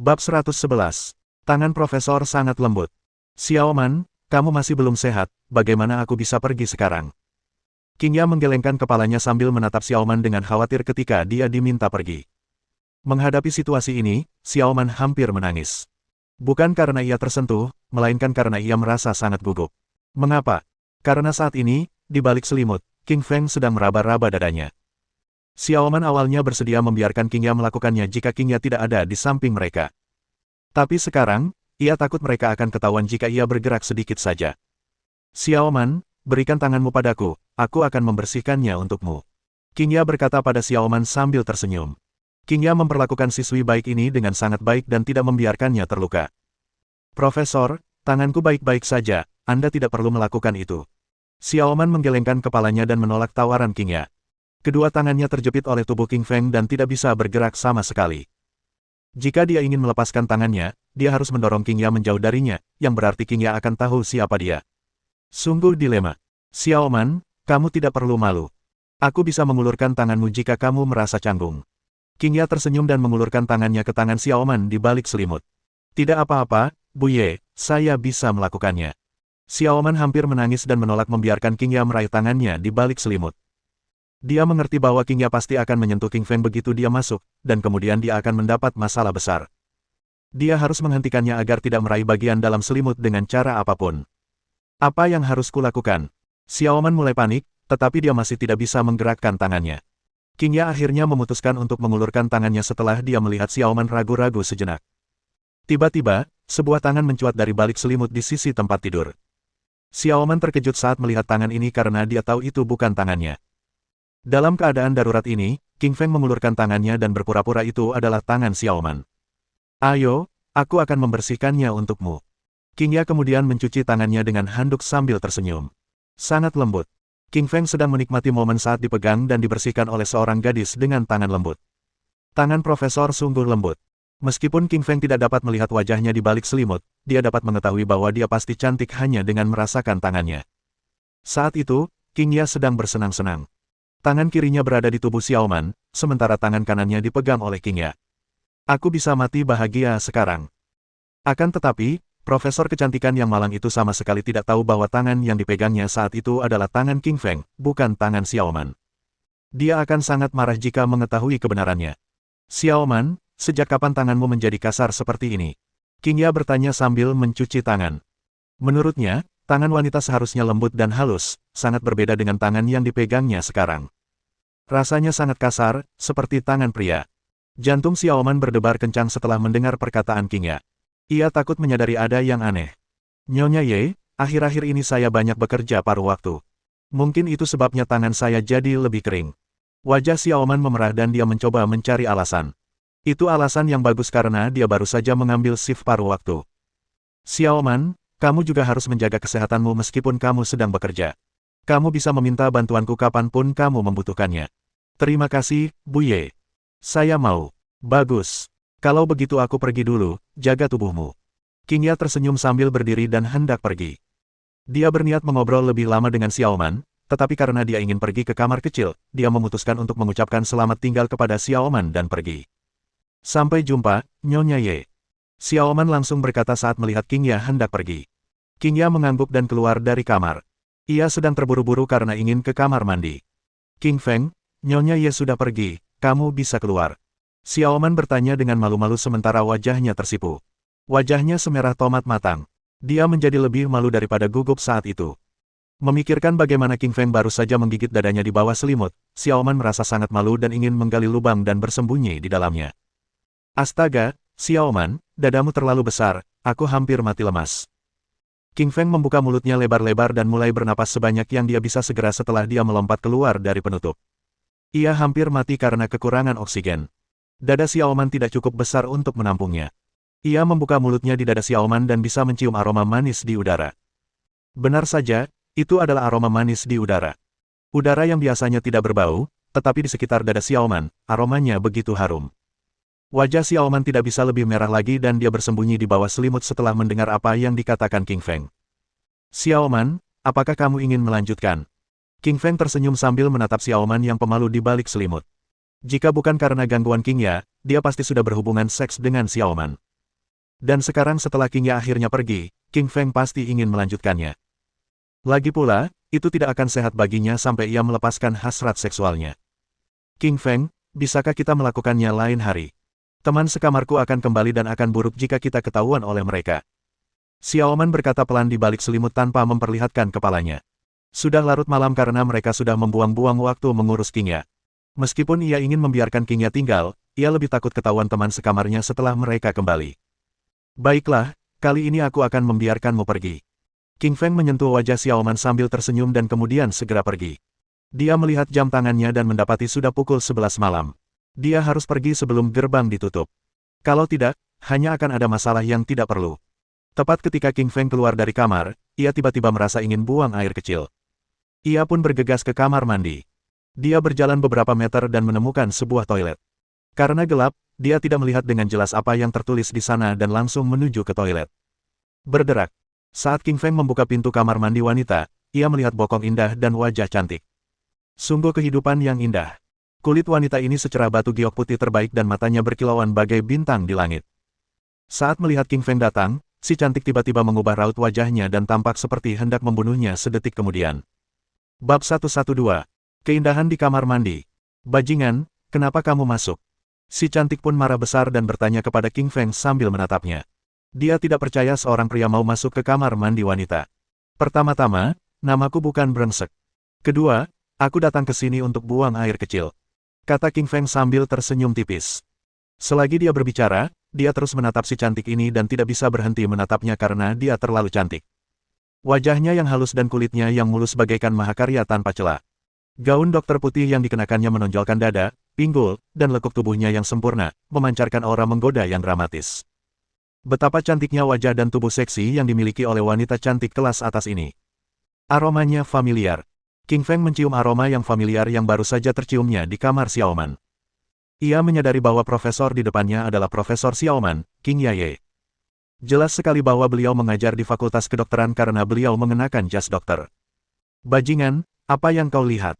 Bab 111. Tangan Profesor sangat lembut. Xiaoman, kamu masih belum sehat, bagaimana aku bisa pergi sekarang? Qingya menggelengkan kepalanya sambil menatap Xiaoman dengan khawatir ketika dia diminta pergi. Menghadapi situasi ini, Xiaoman hampir menangis. Bukan karena ia tersentuh, melainkan karena ia merasa sangat gugup. Mengapa? Karena saat ini, di balik selimut, King Feng sedang meraba-raba dadanya. Xiaoman awalnya bersedia membiarkan Qingya melakukannya jika Qingya tidak ada di samping mereka. Tapi sekarang, ia takut mereka akan ketahuan jika ia bergerak sedikit saja. Xiaoman, berikan tanganmu padaku, aku akan membersihkannya untukmu. Qingya berkata pada Xiaoman sambil tersenyum. Qingya memperlakukan siswi baik ini dengan sangat baik dan tidak membiarkannya terluka. Profesor, tanganku baik-baik saja, Anda tidak perlu melakukan itu. Xiaoman menggelengkan kepalanya dan menolak tawaran Qingya. Kedua tangannya terjepit oleh tubuh King Feng dan tidak bisa bergerak sama sekali. Jika dia ingin melepaskan tangannya, dia harus mendorong Qingya menjauh darinya, yang berarti Qingya akan tahu siapa dia. Sungguh dilema. Xiaoman, kamu tidak perlu malu. Aku bisa mengulurkan tanganmu jika kamu merasa canggung. Qingya tersenyum dan mengulurkan tangannya ke tangan Xiaoman di balik selimut. Tidak apa-apa, Bu Ye, saya bisa melakukannya. Xiaoman hampir menangis dan menolak membiarkan Qingya meraih tangannya di balik selimut. Dia mengerti bahwa Qingya pasti akan menyentuh King Feng begitu dia masuk, dan kemudian dia akan mendapat masalah besar. Dia harus menghentikannya agar tidak meraih bagian dalam selimut dengan cara apapun. Apa yang harus kulakukan? Xiaoman mulai panik, tetapi dia masih tidak bisa menggerakkan tangannya. Qingya akhirnya memutuskan untuk mengulurkan tangannya setelah dia melihat Xiaoman ragu-ragu sejenak. Tiba-tiba, sebuah tangan mencuat dari balik selimut di sisi tempat tidur. Xiaoman terkejut saat melihat tangan ini karena dia tahu itu bukan tangannya. Dalam keadaan darurat ini, King Feng mengulurkan tangannya dan berpura-pura itu adalah tangan Xiaoman. Ayo, aku akan membersihkannya untukmu. Qingya kemudian mencuci tangannya dengan handuk sambil tersenyum. Sangat lembut. King Feng sedang menikmati momen saat dipegang dan dibersihkan oleh seorang gadis dengan tangan lembut. Tangan Profesor sungguh lembut. Meskipun King Feng tidak dapat melihat wajahnya di balik selimut, dia dapat mengetahui bahwa dia pasti cantik hanya dengan merasakan tangannya. Saat itu, Qingya sedang bersenang-senang. Tangan kirinya berada di tubuh Xiaoman, sementara tangan kanannya dipegang oleh Qingya. Aku bisa mati bahagia sekarang. Akan tetapi, Profesor kecantikan yang malang itu sama sekali tidak tahu bahwa tangan yang dipegangnya saat itu adalah tangan King Feng, bukan tangan Xiaoman. Dia akan sangat marah jika mengetahui kebenarannya. Xiaoman, sejak kapan tanganmu menjadi kasar seperti ini? Qingya bertanya sambil mencuci tangan. Menurutnya, tangan wanita seharusnya lembut dan halus, sangat berbeda dengan tangan yang dipegangnya sekarang. Rasanya sangat kasar, seperti tangan pria. Jantung Xiaoman berdebar kencang setelah mendengar perkataan Qingya. Ia takut menyadari ada yang aneh. Nyonya Ye, akhir-akhir ini saya banyak bekerja paruh waktu. Mungkin itu sebabnya tangan saya jadi lebih kering. Wajah Xiaoman memerah dan dia mencoba mencari alasan. Itu alasan yang bagus karena dia baru saja mengambil shift paruh waktu. Xiaoman, kamu juga harus menjaga kesehatanmu meskipun kamu sedang bekerja. Kamu bisa meminta bantuanku kapanpun kamu membutuhkannya. Terima kasih, Bu Ye. Saya mau. Bagus. Kalau begitu aku pergi dulu, jaga tubuhmu. Qingya tersenyum sambil berdiri dan hendak pergi. Dia berniat mengobrol lebih lama dengan Xiaoman, tetapi karena dia ingin pergi ke kamar kecil, dia memutuskan untuk mengucapkan selamat tinggal kepada Xiaoman dan pergi. Sampai jumpa, Nyonya Ye. Xiaoman langsung berkata saat melihat Qingya hendak pergi. Qingya mengangguk dan keluar dari kamar. Ia sedang terburu-buru karena ingin ke kamar mandi. King Feng, Nyonya Ye sudah pergi, kamu bisa keluar. Xiaoman bertanya dengan malu-malu sementara wajahnya tersipu. Wajahnya semerah tomat matang. Dia menjadi lebih malu daripada gugup saat itu. Memikirkan bagaimana King Feng baru saja menggigit dadanya di bawah selimut, Xiaoman merasa sangat malu dan ingin menggali lubang dan bersembunyi di dalamnya. Astaga, Xiaoman, dadamu terlalu besar, aku hampir mati lemas. King Feng membuka mulutnya lebar-lebar dan mulai bernapas sebanyak yang dia bisa segera setelah dia melompat keluar dari penutup. Ia hampir mati karena kekurangan oksigen. Dada Xiaoman tidak cukup besar untuk menampungnya. Ia membuka mulutnya di dada Xiaoman dan bisa mencium aroma manis di udara. Benar saja, itu adalah aroma manis di udara. Udara yang biasanya tidak berbau, tetapi di sekitar dada Xiaoman, aromanya begitu harum. Wajah Xiaoman tidak bisa lebih merah lagi dan dia bersembunyi di bawah selimut setelah mendengar apa yang dikatakan King Feng. Xiaoman, apakah kamu ingin melanjutkan? King Feng tersenyum sambil menatap Xiaoman yang pemalu di balik selimut. Jika bukan karena gangguan Qingya, dia pasti sudah berhubungan seks dengan Xiaoman. Dan sekarang setelah King Ya akhirnya pergi, King Feng pasti ingin melanjutkannya. Lagi pula, itu tidak akan sehat baginya sampai ia melepaskan hasrat seksualnya. King Feng, bisakah kita melakukannya lain hari? Teman sekamarku akan kembali dan akan buruk jika kita ketahuan oleh mereka. Xiaoman berkata pelan di balik selimut tanpa memperlihatkan kepalanya. Sudah larut malam karena mereka sudah membuang-buang waktu mengurus King Ya. Meskipun ia ingin membiarkan King Ya tinggal, ia lebih takut ketahuan teman sekamarnya setelah mereka kembali. Baiklah, kali ini aku akan membiarkanmu pergi. King Feng menyentuh wajah Xiaoman sambil tersenyum dan kemudian segera pergi. Dia melihat jam tangannya dan mendapati sudah pukul 11 malam. Dia harus pergi sebelum gerbang ditutup. Kalau tidak, hanya akan ada masalah yang tidak perlu. Tepat ketika King Feng keluar dari kamar, ia tiba-tiba merasa ingin buang air kecil. Ia pun bergegas ke kamar mandi. Dia berjalan beberapa meter dan menemukan sebuah toilet. Karena gelap, dia tidak melihat dengan jelas apa yang tertulis di sana dan langsung menuju ke toilet. Berderak. Saat King Feng membuka pintu kamar mandi wanita, ia melihat bokong indah dan wajah cantik. Sungguh kehidupan yang indah. Kulit wanita ini secerah batu giok putih terbaik dan matanya berkilauan bagai bintang di langit. Saat melihat King Feng datang, si cantik tiba-tiba mengubah raut wajahnya dan tampak seperti hendak membunuhnya sedetik kemudian. Bab 112. Keindahan di kamar mandi. Bajingan, kenapa kamu masuk? Si cantik pun marah besar dan bertanya kepada King Feng sambil menatapnya. Dia tidak percaya seorang pria mau masuk ke kamar mandi wanita. Pertama-tama, namaku bukan brengsek. Kedua, aku datang ke sini untuk buang air kecil. Kata King Feng sambil tersenyum tipis. Selagi dia berbicara, dia terus menatap si cantik ini dan tidak bisa berhenti menatapnya karena dia terlalu cantik. Wajahnya yang halus dan kulitnya yang mulus bagaikan mahakarya tanpa celah. Gaun dokter putih yang dikenakannya menonjolkan dada, pinggul, dan lekuk tubuhnya yang sempurna, memancarkan aura menggoda yang dramatis. Betapa cantiknya wajah dan tubuh seksi yang dimiliki oleh wanita cantik kelas atas ini. Aromanya familiar. King Feng mencium aroma yang familiar yang baru saja terciumnya di kamar Xiaoman. Ia menyadari bahwa profesor di depannya adalah Profesor Xiaoman, King Yaye. Jelas sekali bahwa beliau mengajar di Fakultas Kedokteran karena beliau mengenakan jas dokter. Bajingan, apa yang kau lihat?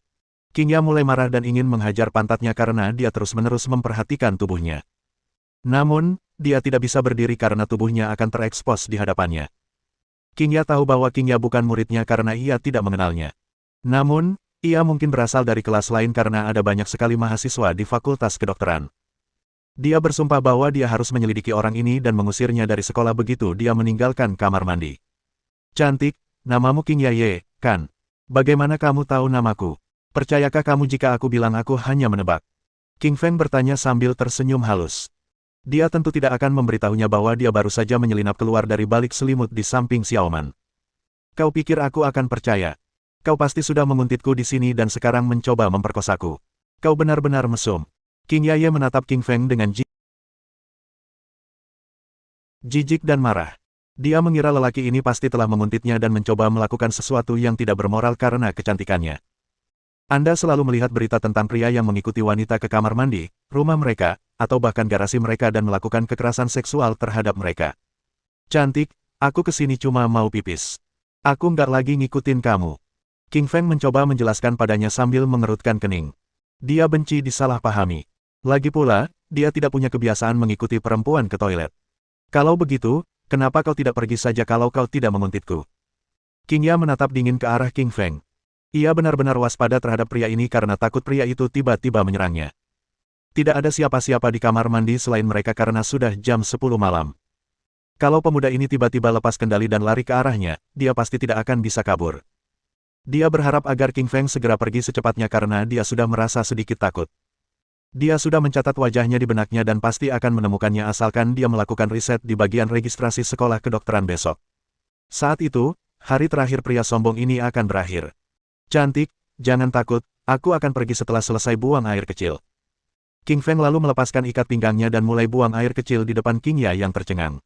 King Ya mulai marah dan ingin menghajar pantatnya karena dia terus-menerus memperhatikan tubuhnya. Namun, dia tidak bisa berdiri karena tubuhnya akan terekspos di hadapannya. King Ya tahu bahwa King Ya bukan muridnya karena ia tidak mengenalnya. Namun, ia mungkin berasal dari kelas lain karena ada banyak sekali mahasiswa di Fakultas Kedokteran. Dia bersumpah bahwa dia harus menyelidiki orang ini dan mengusirnya dari sekolah begitu dia meninggalkan kamar mandi. Cantik, namamu King Yaye, kan? Bagaimana kamu tahu namaku? Percayakah kamu jika aku bilang aku hanya menebak? King Feng bertanya sambil tersenyum halus. Dia tentu tidak akan memberitahunya bahwa dia baru saja menyelinap keluar dari balik selimut di samping Xiaoman. Kau pikir aku akan percaya? Kau pasti sudah menguntitku di sini dan sekarang mencoba memperkosaku. Kau benar-benar mesum. King Yaye menatap King Feng dengan jijik dan marah. Dia mengira lelaki ini pasti telah menguntitnya dan mencoba melakukan sesuatu yang tidak bermoral karena kecantikannya. Anda selalu melihat berita tentang pria yang mengikuti wanita ke kamar mandi, rumah mereka, atau bahkan garasi mereka dan melakukan kekerasan seksual terhadap mereka. Cantik, aku kesini cuma mau pipis. Aku nggak lagi ngikutin kamu. King Feng mencoba menjelaskan padanya sambil mengerutkan kening. Dia benci disalahpahami. Lagi pula, dia tidak punya kebiasaan mengikuti perempuan ke toilet. Kalau begitu, kenapa kau tidak pergi saja kalau kau tidak menguntitku? King Ya menatap dingin ke arah King Feng. Ia benar-benar waspada terhadap pria ini karena takut pria itu tiba-tiba menyerangnya. Tidak ada siapa-siapa di kamar mandi selain mereka karena sudah jam 10 malam. Kalau pemuda ini tiba-tiba lepas kendali dan lari ke arahnya, dia pasti tidak akan bisa kabur. Dia berharap agar King Feng segera pergi secepatnya karena dia sudah merasa sedikit takut. Dia sudah mencatat wajahnya di benaknya dan pasti akan menemukannya asalkan dia melakukan riset di bagian registrasi sekolah kedokteran besok. Saat itu, hari terakhir pria sombong ini akan berakhir. Cantik, jangan takut, aku akan pergi setelah selesai buang air kecil. King Feng lalu melepaskan ikat pinggangnya dan mulai buang air kecil di depan King Ya yang tercengang.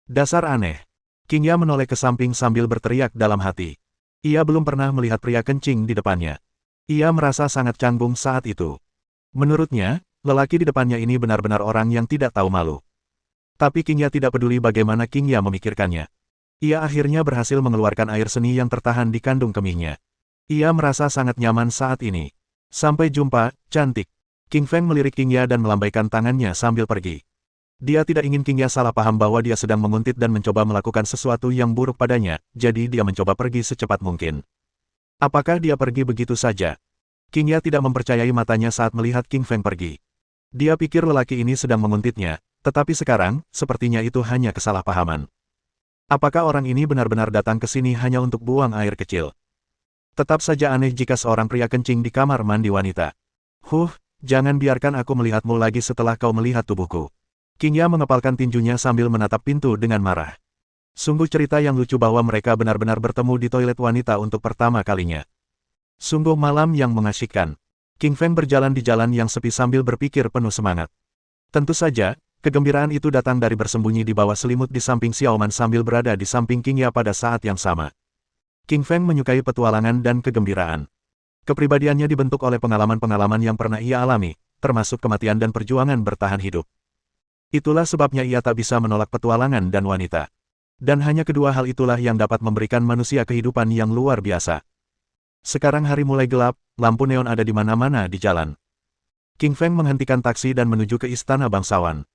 Dasar aneh. King Ya menoleh ke samping sambil berteriak dalam hati. Ia belum pernah melihat pria kencing di depannya. Ia merasa sangat canggung saat itu. Menurutnya, lelaki di depannya ini benar-benar orang yang tidak tahu malu. Tapi King Ya tidak peduli bagaimana King Ya memikirkannya. Ia akhirnya berhasil mengeluarkan air seni yang tertahan di kandung kemihnya. Ia merasa sangat nyaman saat ini. Sampai jumpa, cantik. King Feng melirik King Ya dan melambaikan tangannya sambil pergi. Dia tidak ingin King Ya salah paham bahwa dia sedang menguntit dan mencoba melakukan sesuatu yang buruk padanya, jadi dia mencoba pergi secepat mungkin. Apakah dia pergi begitu saja? King Ya tidak mempercayai matanya saat melihat King Feng pergi. Dia pikir lelaki ini sedang menguntitnya, tetapi sekarang, sepertinya itu hanya kesalahpahaman. Apakah orang ini benar-benar datang ke sini hanya untuk buang air kecil? Tetap saja aneh jika seorang pria kencing di kamar mandi wanita. Jangan biarkan aku melihatmu lagi setelah kau melihat tubuhku. King Ya mengepalkan tinjunya sambil menatap pintu dengan marah. Sungguh cerita yang lucu bahwa mereka benar-benar bertemu di toilet wanita untuk pertama kalinya. Sungguh malam yang mengasyikkan. King Feng berjalan di jalan yang sepi sambil berpikir penuh semangat. Tentu saja, kegembiraan itu datang dari bersembunyi di bawah selimut di samping Xiao Man sambil berada di samping King Ya pada saat yang sama. King Feng menyukai petualangan dan kegembiraan. Kepribadiannya dibentuk oleh pengalaman-pengalaman yang pernah ia alami, termasuk kematian dan perjuangan bertahan hidup. Itulah sebabnya ia tak bisa menolak petualangan dan wanita. Dan hanya kedua hal itulah yang dapat memberikan manusia kehidupan yang luar biasa. Sekarang hari mulai gelap, lampu neon ada di mana-mana di jalan. King Feng menghentikan taksi dan menuju ke istana bangsawan.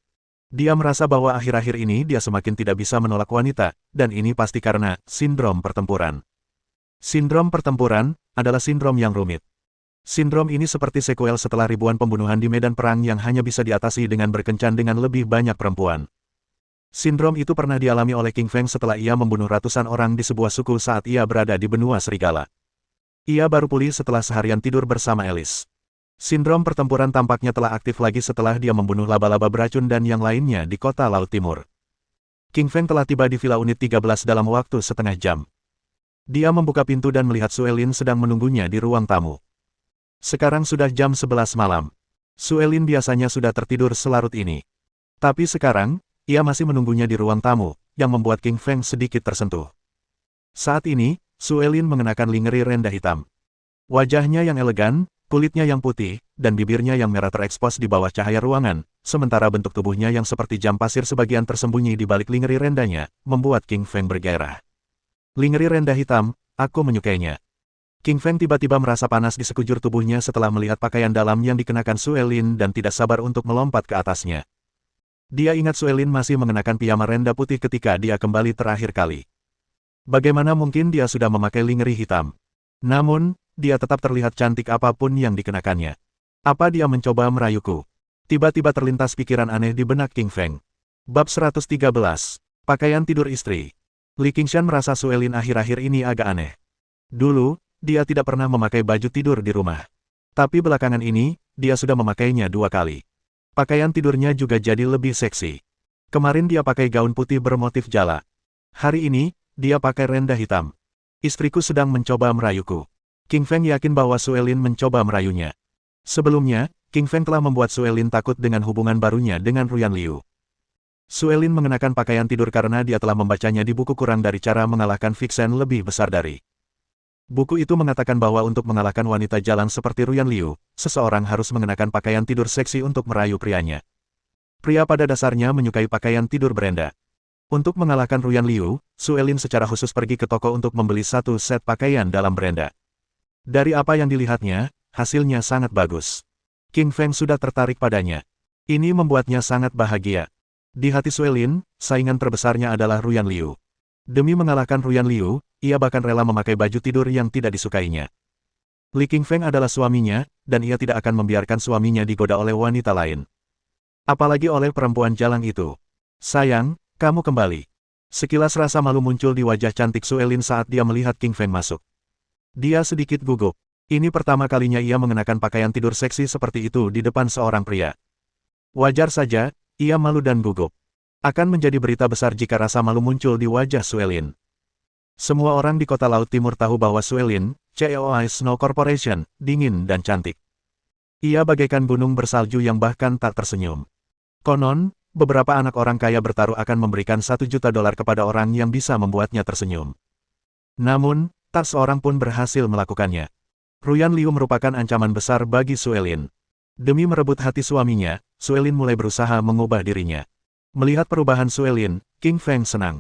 Dia merasa bahwa akhir-akhir ini dia semakin tidak bisa menolak wanita, dan ini pasti karena sindrom pertempuran. Sindrom pertempuran adalah sindrom yang rumit. Sindrom ini seperti sekuel setelah ribuan pembunuhan di medan perang yang hanya bisa diatasi dengan berkencan dengan lebih banyak perempuan. Sindrom itu pernah dialami oleh King Feng setelah ia membunuh ratusan orang di sebuah suku saat ia berada di benua serigala. Ia baru pulih setelah seharian tidur bersama Alice. Sindrom pertempuran tampaknya telah aktif lagi setelah dia membunuh laba-laba beracun dan yang lainnya di kota Laut Timur. King Feng telah tiba di Villa Unit 13 dalam waktu setengah jam. Dia membuka pintu dan melihat Suelin sedang menunggunya di ruang tamu. Sekarang sudah jam 11 malam. Suelin biasanya sudah tertidur selarut ini. Tapi sekarang, ia masih menunggunya di ruang tamu, yang membuat King Feng sedikit tersentuh. Saat ini, Suelin mengenakan lingerie rendah hitam. Wajahnya yang elegan, kulitnya yang putih, dan bibirnya yang merah terekspos di bawah cahaya ruangan, sementara bentuk tubuhnya yang seperti jam pasir sebagian tersembunyi di balik lingerie rendahnya, membuat King Feng bergairah. Lingerie rendah hitam, aku menyukainya. King Feng tiba-tiba merasa panas di sekujur tubuhnya setelah melihat pakaian dalam yang dikenakan Suelin dan tidak sabar untuk melompat ke atasnya. Dia ingat Suelin masih mengenakan piyama rendah putih ketika dia kembali terakhir kali. Bagaimana mungkin dia sudah memakai lingerie hitam? Namun, dia tetap terlihat cantik apapun yang dikenakannya. Apa dia mencoba merayuku? Tiba-tiba terlintas pikiran aneh di benak King Feng. Bab 113. Pakaian tidur istri. Li Qingshan merasa Suelin akhir-akhir ini agak aneh. Dulu, dia tidak pernah memakai baju tidur di rumah. Tapi belakangan ini, dia sudah memakainya 2 kali. Pakaian tidurnya juga jadi lebih seksi. Kemarin dia pakai gaun putih bermotif jala. Hari ini, dia pakai rendah hitam. Istriku sedang mencoba merayuku. King Feng yakin bahwa Suelin mencoba merayunya. Sebelumnya, King Feng telah membuat Suelin takut dengan hubungan barunya dengan Ruyan Liu. Suelin mengenakan pakaian tidur karena dia telah membacanya di buku kurang dari cara mengalahkan Vixen lebih besar dari. Buku itu mengatakan bahwa untuk mengalahkan wanita jalan seperti Ruyan Liu, seseorang harus mengenakan pakaian tidur seksi untuk merayu prianya. Pria pada dasarnya menyukai pakaian tidur berenda. Untuk mengalahkan Ruyan Liu, Suelin secara khusus pergi ke toko untuk membeli 1 set pakaian dalam berenda. Dari apa yang dilihatnya, hasilnya sangat bagus. King Feng sudah tertarik padanya. Ini membuatnya sangat bahagia. Di hati Suelin, saingan terbesarnya adalah Ruyan Liu. Demi mengalahkan Ruyan Liu, ia bahkan rela memakai baju tidur yang tidak disukainya. Li Qingfeng adalah suaminya, dan ia tidak akan membiarkan suaminya digoda oleh wanita lain. Apalagi oleh perempuan jalang itu. Sayang, kamu kembali. Sekilas rasa malu muncul di wajah cantik Suelin saat dia melihat King Feng masuk. Dia sedikit gugup. Ini pertama kalinya ia mengenakan pakaian tidur seksi seperti itu di depan seorang pria. Wajar saja, ia malu dan gugup. Akan menjadi berita besar jika rasa malu muncul di wajah Suelin. Semua orang di kota Laut Timur tahu bahwa Suelin, CEOI Snow Corporation, dingin dan cantik. Ia bagaikan gunung bersalju yang bahkan tak tersenyum. Konon, beberapa anak orang kaya bertaruh akan memberikan $1 juta kepada orang yang bisa membuatnya tersenyum. Namun, tak seorang pun berhasil melakukannya. Ruyan Liu merupakan ancaman besar bagi Suelin. Demi merebut hati suaminya, Suelin mulai berusaha mengubah dirinya. Melihat perubahan Suelin, King Feng senang.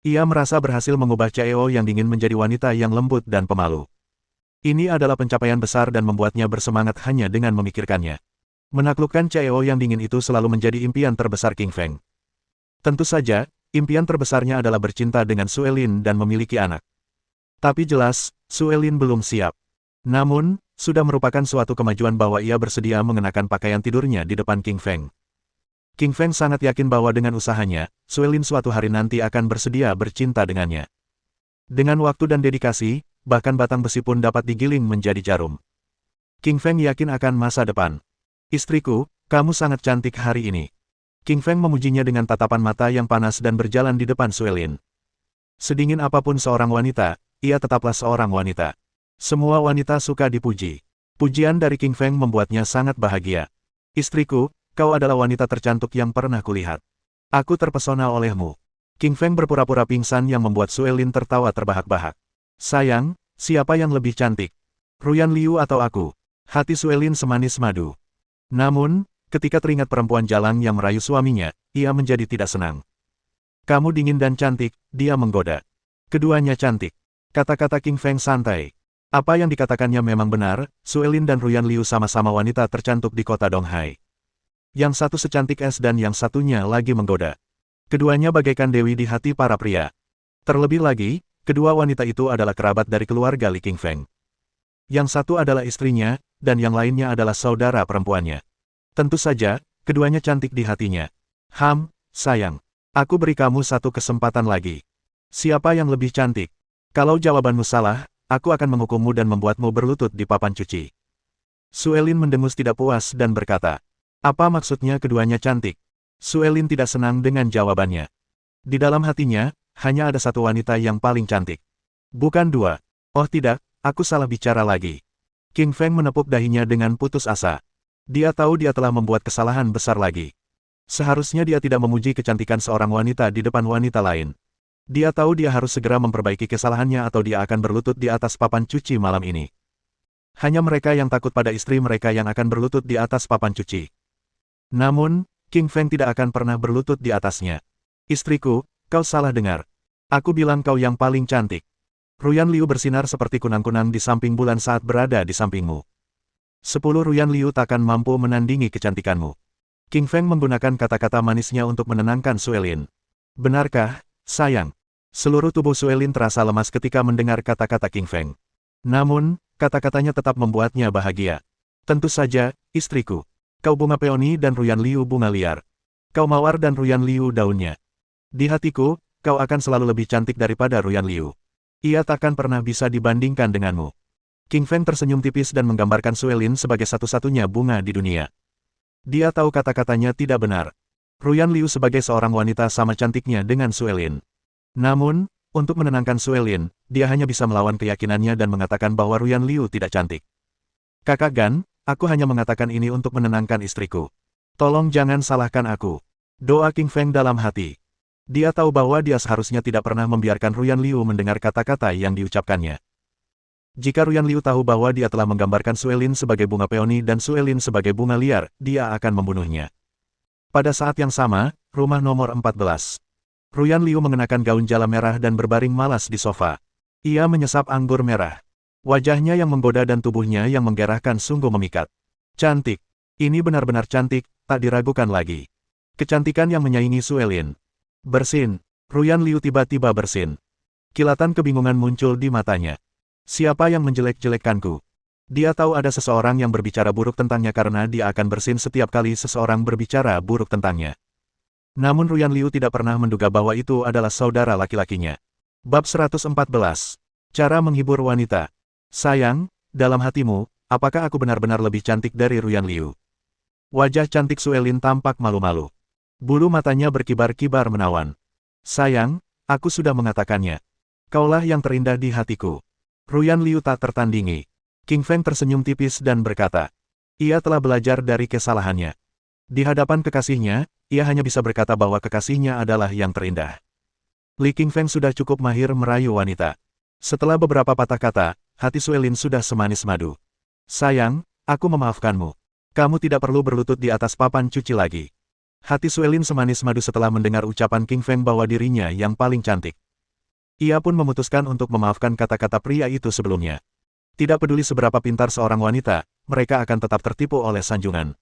Ia merasa berhasil mengubah CEO yang dingin menjadi wanita yang lembut dan pemalu. Ini adalah pencapaian besar dan membuatnya bersemangat hanya dengan memikirkannya. Menaklukkan CEO yang dingin itu selalu menjadi impian terbesar King Feng. Tentu saja, impian terbesarnya adalah bercinta dengan Suelin dan memiliki anak. Tapi jelas, Suelin belum siap. Namun, sudah merupakan suatu kemajuan bahwa ia bersedia mengenakan pakaian tidurnya di depan King Feng. King Feng sangat yakin bahwa dengan usahanya, Suelin suatu hari nanti akan bersedia bercinta dengannya. Dengan waktu dan dedikasi, bahkan batang besi pun dapat digiling menjadi jarum. King Feng yakin akan masa depan. Istriku, kamu sangat cantik hari ini. King Feng memujinya dengan tatapan mata yang panas dan berjalan di depan Suelin. Sedingin apapun seorang wanita, ia tetaplah seorang wanita. Semua wanita suka dipuji. Pujian dari King Feng membuatnya sangat bahagia. Istriku, kau adalah wanita tercantik yang pernah kulihat. Aku terpesona olehmu. King Feng berpura-pura pingsan yang membuat Suelin tertawa terbahak-bahak. Sayang, siapa yang lebih cantik? Ruyan Liu atau aku? Hati Suelin semanis madu. Namun, ketika teringat perempuan jalang yang merayu suaminya, ia menjadi tidak senang. Kamu dingin dan cantik, dia menggoda. Keduanya cantik. Kata-kata King Feng santai. Apa yang dikatakannya memang benar, Suelin dan Ruyan Liu sama-sama wanita tercantik di kota Donghai. Yang satu secantik es dan yang satunya lagi menggoda. Keduanya bagaikan dewi di hati para pria. Terlebih lagi, kedua wanita itu adalah kerabat dari keluarga Li King Feng. Yang satu adalah istrinya, dan yang lainnya adalah saudara perempuannya. Tentu saja, keduanya cantik di hatinya. Sayang. Aku beri kamu satu kesempatan lagi. Siapa yang lebih cantik? Kalau jawabanmu salah, aku akan menghukummu dan membuatmu berlutut di papan cuci. Suelin mendengus tidak puas dan berkata, apa maksudnya keduanya cantik? Suelin tidak senang dengan jawabannya. Di dalam hatinya, hanya ada satu wanita yang paling cantik. Bukan dua. Oh tidak, aku salah bicara lagi. King Feng menepuk dahinya dengan putus asa. Dia tahu dia telah membuat kesalahan besar lagi. Seharusnya dia tidak memuji kecantikan seorang wanita di depan wanita lain. Dia tahu dia harus segera memperbaiki kesalahannya atau dia akan berlutut di atas papan cuci malam ini. Hanya mereka yang takut pada istri mereka yang akan berlutut di atas papan cuci. Namun, King Feng tidak akan pernah berlutut di atasnya. Istriku, kau salah dengar. Aku bilang kau yang paling cantik. Ruyan Liu bersinar seperti kunang-kunang di samping bulan saat berada di sampingmu. 10 Ruyan Liu takkan mampu menandingi kecantikanmu. King Feng menggunakan kata-kata manisnya untuk menenangkan Suelin. Benarkah, sayang? Seluruh tubuh Suelin terasa lemas ketika mendengar kata-kata King Feng. Namun, kata-katanya tetap membuatnya bahagia. Tentu saja, istriku. Kau bunga peoni dan Ruyan Liu bunga liar. Kau mawar dan Ruyan Liu daunnya. Di hatiku, kau akan selalu lebih cantik daripada Ruyan Liu. Ia takkan pernah bisa dibandingkan denganmu. King Feng tersenyum tipis dan menggambarkan Suelin sebagai satu-satunya bunga di dunia. Dia tahu kata-katanya tidak benar. Ruyan Liu sebagai seorang wanita sama cantiknya dengan Suelin. Namun, untuk menenangkan Suelin, dia hanya bisa melawan keyakinannya dan mengatakan bahwa Ruyan Liu tidak cantik. Kakak Gan, aku hanya mengatakan ini untuk menenangkan istriku. Tolong jangan salahkan aku. Doa King Feng dalam hati. Dia tahu bahwa dia seharusnya tidak pernah membiarkan Ruyan Liu mendengar kata-kata yang diucapkannya. Jika Ruyan Liu tahu bahwa dia telah menggambarkan Suelin sebagai bunga peoni dan Suelin sebagai bunga liar, dia akan membunuhnya. Pada saat yang sama, rumah nomor 14. Ruyan Liu mengenakan gaun jala merah dan berbaring malas di sofa. Ia menyesap anggur merah. Wajahnya yang menggoda dan tubuhnya yang menggerahkan sungguh memikat. Cantik. Ini benar-benar cantik, tak diragukan lagi. Kecantikan yang menyaingi Suelin. Bersin. Ruyan Liu tiba-tiba bersin. Kilatan kebingungan muncul di matanya. Siapa yang menjelek-jelekkanku? Dia tahu ada seseorang yang berbicara buruk tentangnya karena dia akan bersin setiap kali seseorang berbicara buruk tentangnya. Namun Ruyan Liu tidak pernah menduga bahwa itu adalah saudara laki-lakinya. Bab 114. Cara menghibur wanita. Sayang, dalam hatimu, apakah aku benar-benar lebih cantik dari Ruyan Liu? Wajah cantik Suelin tampak malu-malu. Bulu matanya berkibar-kibar menawan. Sayang, aku sudah mengatakannya. Kaulah yang terindah di hatiku. Ruyan Liu tak tertandingi. King Feng tersenyum tipis dan berkata, ia telah belajar dari kesalahannya. Di hadapan kekasihnya, ia hanya bisa berkata bahwa kekasihnya adalah yang terindah. Li King Feng sudah cukup mahir merayu wanita. Setelah beberapa patah kata, hati Suelin sudah semanis madu. Sayang, aku memaafkanmu. Kamu tidak perlu berlutut di atas papan cuci lagi. Hati Suelin semanis madu setelah mendengar ucapan King Feng bahwa dirinya yang paling cantik. Ia pun memutuskan untuk memaafkan kata-kata pria itu sebelumnya. Tidak peduli seberapa pintar seorang wanita, mereka akan tetap tertipu oleh sanjungan.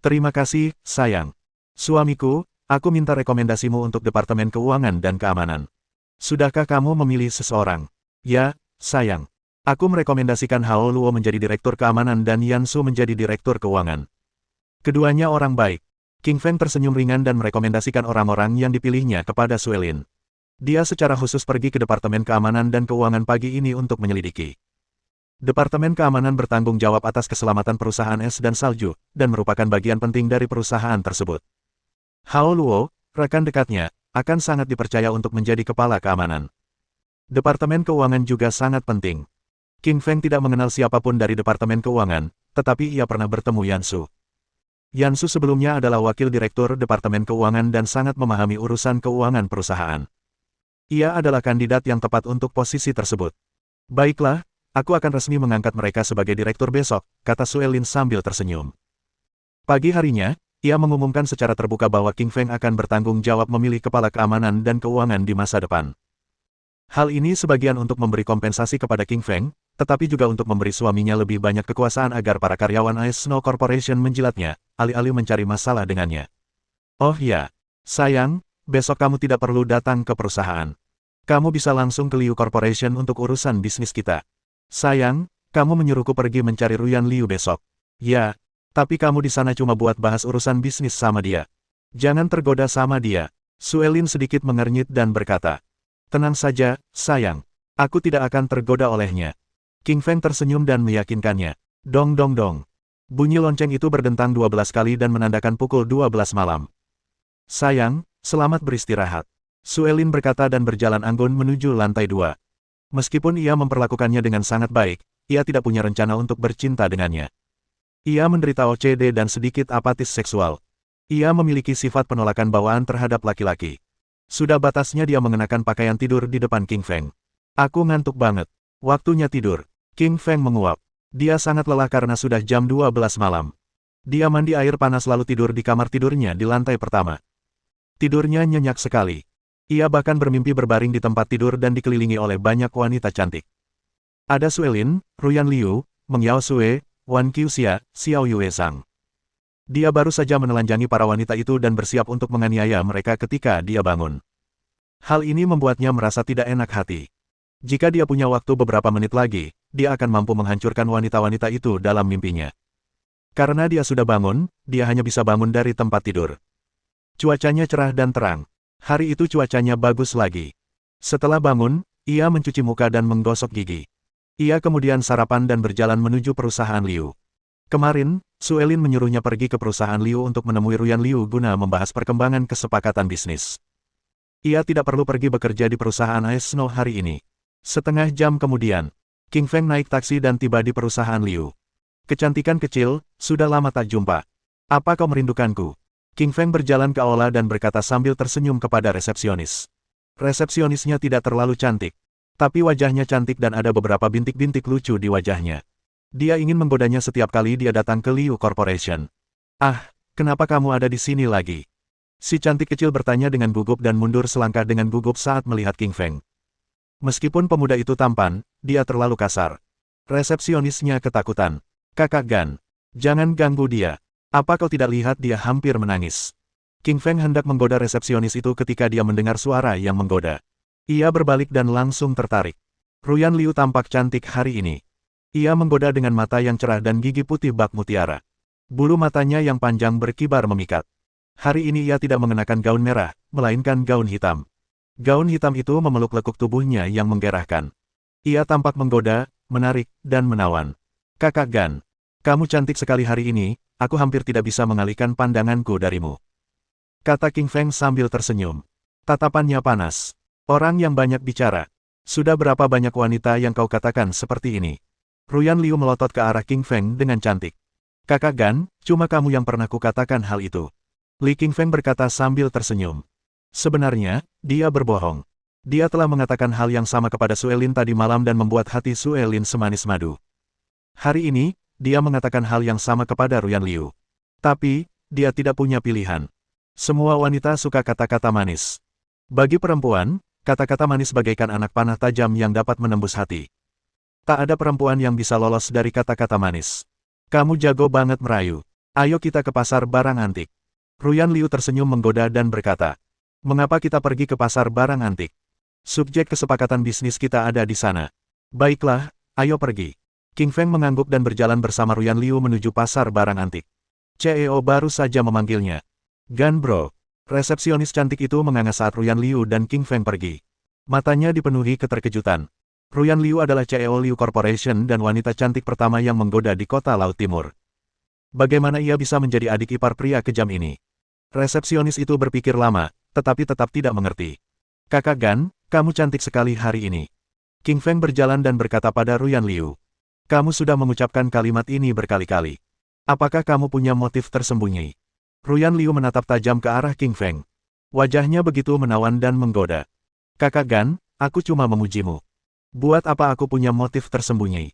Terima kasih, sayang. Suamiku, aku minta rekomendasimu untuk Departemen Keuangan dan Keamanan. Sudahkah kamu memilih seseorang? Ya, sayang. Aku merekomendasikan Hao Luo menjadi Direktur Keamanan dan Yan Su menjadi Direktur Keuangan. Keduanya orang baik. King Feng tersenyum ringan dan merekomendasikan orang-orang yang dipilihnya kepada Suelin. Dia secara khusus pergi ke Departemen Keamanan dan Keuangan pagi ini untuk menyelidiki. Departemen Keamanan bertanggung jawab atas keselamatan perusahaan es dan salju, dan merupakan bagian penting dari perusahaan tersebut. Hao Luo, rekan dekatnya, akan sangat dipercaya untuk menjadi kepala keamanan. Departemen Keuangan juga sangat penting. King Feng tidak mengenal siapapun dari Departemen Keuangan, tetapi ia pernah bertemu Yan Su. Yan Su sebelumnya adalah wakil direktur Departemen Keuangan dan sangat memahami urusan keuangan perusahaan. Ia adalah kandidat yang tepat untuk posisi tersebut. Baiklah, aku akan resmi mengangkat mereka sebagai direktur besok, kata Suelin sambil tersenyum. Pagi harinya, ia mengumumkan secara terbuka bahwa King Feng akan bertanggung jawab memilih kepala keamanan dan keuangan di masa depan. Hal ini sebagian untuk memberi kompensasi kepada King Feng, tetapi juga untuk memberi suaminya lebih banyak kekuasaan agar para karyawan Ice Snow Corporation menjilatnya, alih-alih mencari masalah dengannya. Oh ya, sayang, besok kamu tidak perlu datang ke perusahaan. Kamu bisa langsung ke Liu Corporation untuk urusan bisnis kita. Sayang, kamu menyuruhku pergi mencari Ruyan Liu besok. Ya, tapi kamu di sana cuma buat bahas urusan bisnis sama dia. Jangan tergoda sama dia. Suelin sedikit mengernyit dan berkata. Tenang saja, sayang. Aku tidak akan tergoda olehnya. King Feng tersenyum dan meyakinkannya. Dong dong dong. Bunyi lonceng itu berdentang 12 kali dan menandakan pukul 12 malam. Sayang, selamat beristirahat. Suelin berkata dan berjalan anggun menuju lantai 2. Meskipun ia memperlakukannya dengan sangat baik, ia tidak punya rencana untuk bercinta dengannya. Ia menderita OCD dan sedikit apatis seksual. Ia memiliki sifat penolakan bawaan terhadap laki-laki. Sudah batasnya dia mengenakan pakaian tidur di depan King Feng. Aku ngantuk banget. Waktunya tidur. King Feng menguap. Dia sangat lelah karena sudah jam 12 malam. Dia mandi air panas lalu tidur di kamar tidurnya di lantai pertama. Tidurnya nyenyak sekali. Ia bahkan bermimpi berbaring di tempat tidur dan dikelilingi oleh banyak wanita cantik. Ada Suelin, Ruyan Liu, Meng Yao Sue, Wan Qiuxia, Xiao Yue Zhang. Dia baru saja menelanjangi para wanita itu dan bersiap untuk menganiaya mereka ketika dia bangun. Hal ini membuatnya merasa tidak enak hati. Jika dia punya waktu beberapa menit lagi, dia akan mampu menghancurkan wanita-wanita itu dalam mimpinya. Karena dia sudah bangun, dia hanya bisa bangun dari tempat tidur. Cuacanya cerah dan terang. Hari itu cuacanya bagus lagi. Setelah bangun, ia mencuci muka dan menggosok gigi. Ia kemudian sarapan dan berjalan menuju perusahaan Liu. Kemarin, Suelin menyuruhnya pergi ke perusahaan Liu untuk menemui Ruyan Liu guna membahas perkembangan kesepakatan bisnis. Ia tidak perlu pergi bekerja di perusahaan Ice Snow hari ini. Setengah jam kemudian, King Feng naik taksi dan tiba di perusahaan Liu. Kecantikan kecil, sudah lama tak jumpa. Apa kau merindukanku? King Feng berjalan ke aula dan berkata sambil tersenyum kepada resepsionis. Resepsionisnya tidak terlalu cantik. Tapi wajahnya cantik dan ada beberapa bintik-bintik lucu di wajahnya. Dia ingin menggodanya setiap kali dia datang ke Liu Corporation. Ah, kenapa kamu ada di sini lagi? Si cantik kecil bertanya dengan gugup dan mundur selangkah dengan gugup saat melihat King Feng. Meskipun pemuda itu tampan, dia terlalu kasar. Resepsionisnya ketakutan. Kakak Gan, jangan ganggu dia. Apa kau tidak lihat dia hampir menangis? King Feng hendak menggoda resepsionis itu ketika dia mendengar suara yang menggoda. Ia berbalik dan langsung tertarik. Ruyan Liu tampak cantik hari ini. Ia menggoda dengan mata yang cerah dan gigi putih bak mutiara. Bulu matanya yang panjang berkibar memikat. Hari ini ia tidak mengenakan gaun merah, melainkan gaun hitam. Gaun hitam itu memeluk lekuk tubuhnya yang menggerahkan. Ia tampak menggoda, menarik, dan menawan. Kakak Gan, kamu cantik sekali hari ini, aku hampir tidak bisa mengalihkan pandanganku darimu. Kata King Feng sambil tersenyum. Tatapannya panas. Orang yang banyak bicara. Sudah berapa banyak wanita yang kau katakan seperti ini? Ruyan Liu melotot ke arah King Feng dengan cantik. Kakak Gan, cuma kamu yang pernah kukatakan hal itu. Li King Feng berkata sambil tersenyum. Sebenarnya, dia berbohong. Dia telah mengatakan hal yang sama kepada Suelin tadi malam dan membuat hati Suelin semanis madu. Hari ini, dia mengatakan hal yang sama kepada Ruyan Liu. Tapi, dia tidak punya pilihan. Semua wanita suka kata-kata manis. Bagi perempuan, kata-kata manis bagaikan anak panah tajam yang dapat menembus hati. Tak ada perempuan yang bisa lolos dari kata-kata manis. Kamu jago banget merayu. Ayo kita ke pasar barang antik. Ruyan Liu tersenyum menggoda dan berkata, mengapa kita pergi ke pasar barang antik? Subjek kesepakatan bisnis kita ada di sana. Baiklah, ayo pergi. King Feng mengangguk dan berjalan bersama Ruyan Liu menuju pasar barang antik. CEO baru saja memanggilnya. Gan bro. Resepsionis cantik itu menganga saat Ruyan Liu dan King Feng pergi. Matanya dipenuhi keterkejutan. Ruyan Liu adalah CEO Liu Corporation dan wanita cantik pertama yang menggoda di kota Laut Timur. Bagaimana ia bisa menjadi adik ipar pria kejam ini? Resepsionis itu berpikir lama, tetapi tetap tidak mengerti. Kakak Gan, kamu cantik sekali hari ini. King Feng berjalan dan berkata pada Ruyan Liu. Kamu sudah mengucapkan kalimat ini berkali-kali. Apakah kamu punya motif tersembunyi? Ruyan Liu menatap tajam ke arah King Feng. Wajahnya begitu menawan dan menggoda. Kakak Gan, aku cuma memujimu. Buat apa aku punya motif tersembunyi?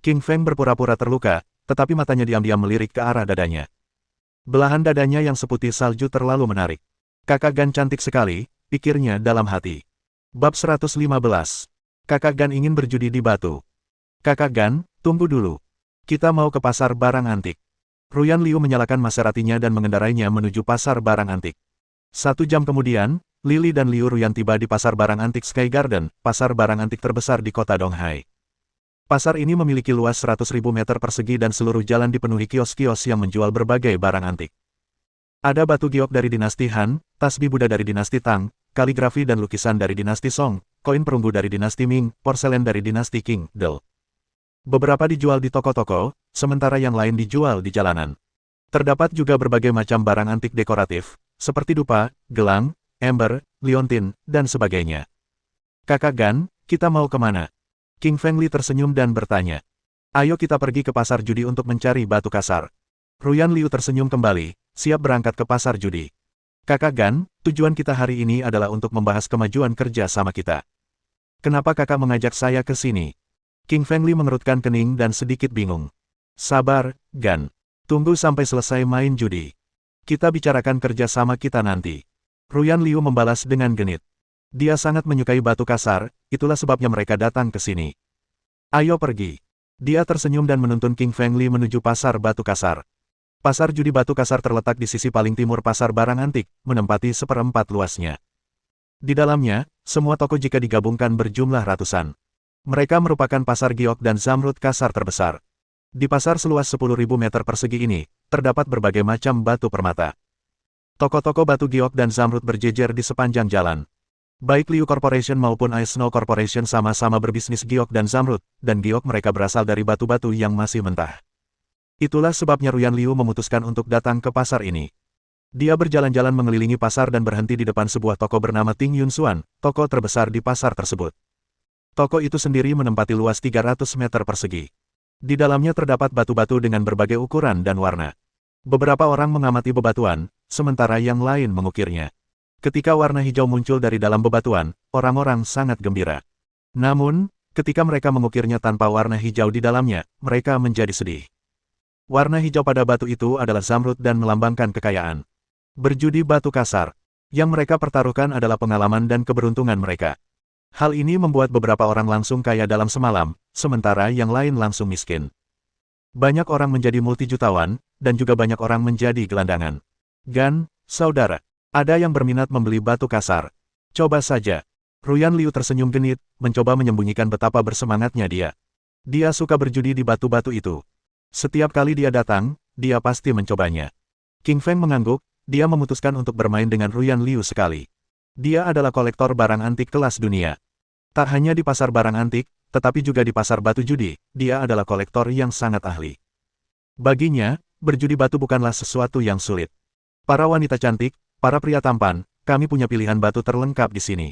King Feng berpura-pura terluka, tetapi matanya diam-diam melirik ke arah dadanya. Belahan dadanya yang seputih salju terlalu menarik. Kakak Gan cantik sekali, pikirnya dalam hati. Bab 115. Kakak Gan ingin berjudi di batu. Kakak Gan, tunggu dulu. Kita mau ke pasar barang antik. Ruyan Liu menyalakan Maseratinya dan mengendarainya menuju pasar barang antik. 1 jam kemudian, Lily dan Liu Ruyan tiba di pasar barang antik Sky Garden, pasar barang antik terbesar di kota Donghai. Pasar ini memiliki luas 100.000 meter persegi dan seluruh jalan dipenuhi kios-kios yang menjual berbagai barang antik. Ada batu giok dari dinasti Han, tasbih Buddha dari dinasti Tang, kaligrafi dan lukisan dari dinasti Song, koin perunggu dari dinasti Ming, porselen dari dinasti Qing, Del. Beberapa dijual di toko-toko, sementara yang lain dijual di jalanan. Terdapat juga berbagai macam barang antik dekoratif, seperti dupa, gelang, ember, liontin, dan sebagainya. Kakak Gan, kita mau kemana? King Feng Li tersenyum dan bertanya. Ayo kita pergi ke pasar judi untuk mencari batu kasar. Ruyan Liu tersenyum kembali, siap berangkat ke pasar judi. Kakak Gan, tujuan kita hari ini adalah untuk membahas kemajuan kerja sama kita. Kenapa kakak mengajak saya ke sini? King Feng Li mengerutkan kening dan sedikit bingung. Sabar, Gan. Tunggu sampai selesai main judi. Kita bicarakan kerja sama kita nanti. Ruyan Liu membalas dengan genit. Dia sangat menyukai batu kasar, itulah sebabnya mereka datang ke sini. Ayo pergi. Dia tersenyum dan menuntun King Feng Li menuju pasar batu kasar. Pasar judi batu kasar terletak di sisi paling timur pasar barang antik, menempati 1/4 luasnya. Di dalamnya, semua toko jika digabungkan berjumlah ratusan. Mereka merupakan pasar giok dan zamrud kasar terbesar. Di pasar seluas 10.000 meter persegi ini, terdapat berbagai macam batu permata. Toko-toko batu giok dan zamrud berjejer di sepanjang jalan. Baik Liu Corporation maupun Ice Snow Corporation sama-sama berbisnis giok dan zamrud, dan giok mereka berasal dari batu-batu yang masih mentah. Itulah sebabnya Ruyan Liu memutuskan untuk datang ke pasar ini. Dia berjalan-jalan mengelilingi pasar dan berhenti di depan sebuah toko bernama Ting Yun Xuan, toko terbesar di pasar tersebut. Toko itu sendiri menempati luas 300 meter persegi. Di dalamnya terdapat batu-batu dengan berbagai ukuran dan warna. Beberapa orang mengamati bebatuan, sementara yang lain mengukirnya. Ketika warna hijau muncul dari dalam bebatuan, orang-orang sangat gembira. Namun, ketika mereka mengukirnya tanpa warna hijau di dalamnya, mereka menjadi sedih. Warna hijau pada batu itu adalah zamrud dan melambangkan kekayaan. Berjudi batu kasar. Yang mereka pertaruhkan adalah pengalaman dan keberuntungan mereka. Hal ini membuat beberapa orang langsung kaya dalam semalam, sementara yang lain langsung miskin. Banyak orang menjadi multijutawan, dan juga banyak orang menjadi gelandangan. Gan, saudara. Ada yang berminat membeli batu kasar. Coba saja. Ruyan Liu tersenyum genit, mencoba menyembunyikan betapa bersemangatnya dia. Dia suka berjudi di batu-batu itu. Setiap kali dia datang, dia pasti mencobanya. King Feng mengangguk, dia memutuskan untuk bermain dengan Ruyan Liu sekali. Dia adalah kolektor barang antik kelas dunia. Tak hanya di pasar barang antik, tetapi juga di pasar batu judi, dia adalah kolektor yang sangat ahli. Baginya, berjudi batu bukanlah sesuatu yang sulit. Para wanita cantik, para pria tampan, kami punya pilihan batu terlengkap di sini.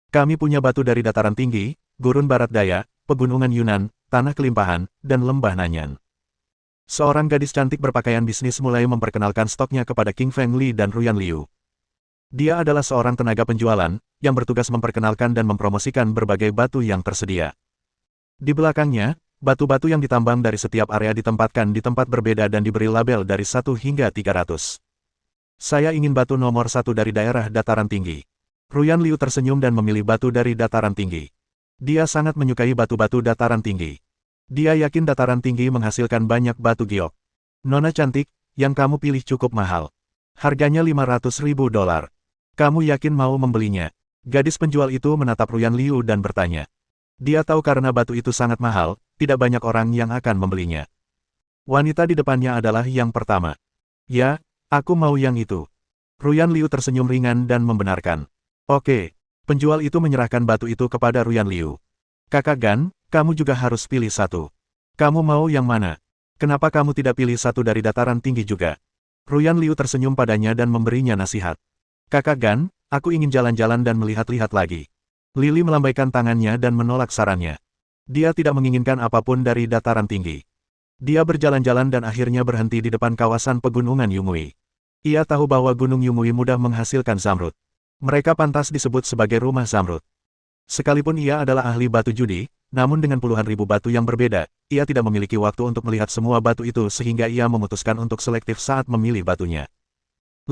Kami punya batu dari dataran tinggi, gurun barat daya, pegunungan Yunan, tanah kelimpahan, dan lembah Nanyan. Seorang gadis cantik berpakaian bisnis mulai memperkenalkan stoknya kepada King Feng Li dan Ruyan Liu. Dia adalah seorang tenaga penjualan, yang bertugas memperkenalkan dan mempromosikan berbagai batu yang tersedia. Di belakangnya, batu-batu yang ditambang dari setiap area ditempatkan di tempat berbeda dan diberi label dari 1 hingga 300. Saya ingin batu nomor 1 dari daerah dataran tinggi. Ruyan Liu tersenyum dan memilih batu dari dataran tinggi. Dia sangat menyukai batu-batu dataran tinggi. Dia yakin dataran tinggi menghasilkan banyak batu giok. Nona cantik, Yang kamu pilih cukup mahal. Harganya $500.000. Kamu yakin mau membelinya? Gadis penjual itu menatap Ruyan Liu dan bertanya. Dia tahu karena batu itu sangat mahal, tidak banyak orang yang akan membelinya. Wanita di depannya adalah yang pertama. Ya, aku mau yang itu. Ruyan Liu tersenyum ringan dan membenarkan. Oke. Penjual itu menyerahkan batu itu kepada Ruyan Liu. Kakak Gan, kamu juga harus pilih satu. Kamu mau yang mana? Kenapa kamu tidak pilih satu dari dataran tinggi juga? Ruyan Liu tersenyum padanya dan memberinya nasihat. Kakak Gan, aku ingin jalan-jalan dan melihat-lihat lagi. Lily melambaikan tangannya dan menolak sarannya. Dia tidak menginginkan apapun dari dataran tinggi. Dia berjalan-jalan dan akhirnya berhenti di depan kawasan pegunungan Yungui. Ia tahu bahwa Gunung Yungui mudah menghasilkan zamrud. Mereka pantas disebut sebagai rumah zamrud. Sekalipun ia adalah ahli batu judi, namun dengan puluhan ribu batu yang berbeda, ia tidak memiliki waktu untuk melihat semua batu itu sehingga ia memutuskan untuk selektif saat memilih batunya.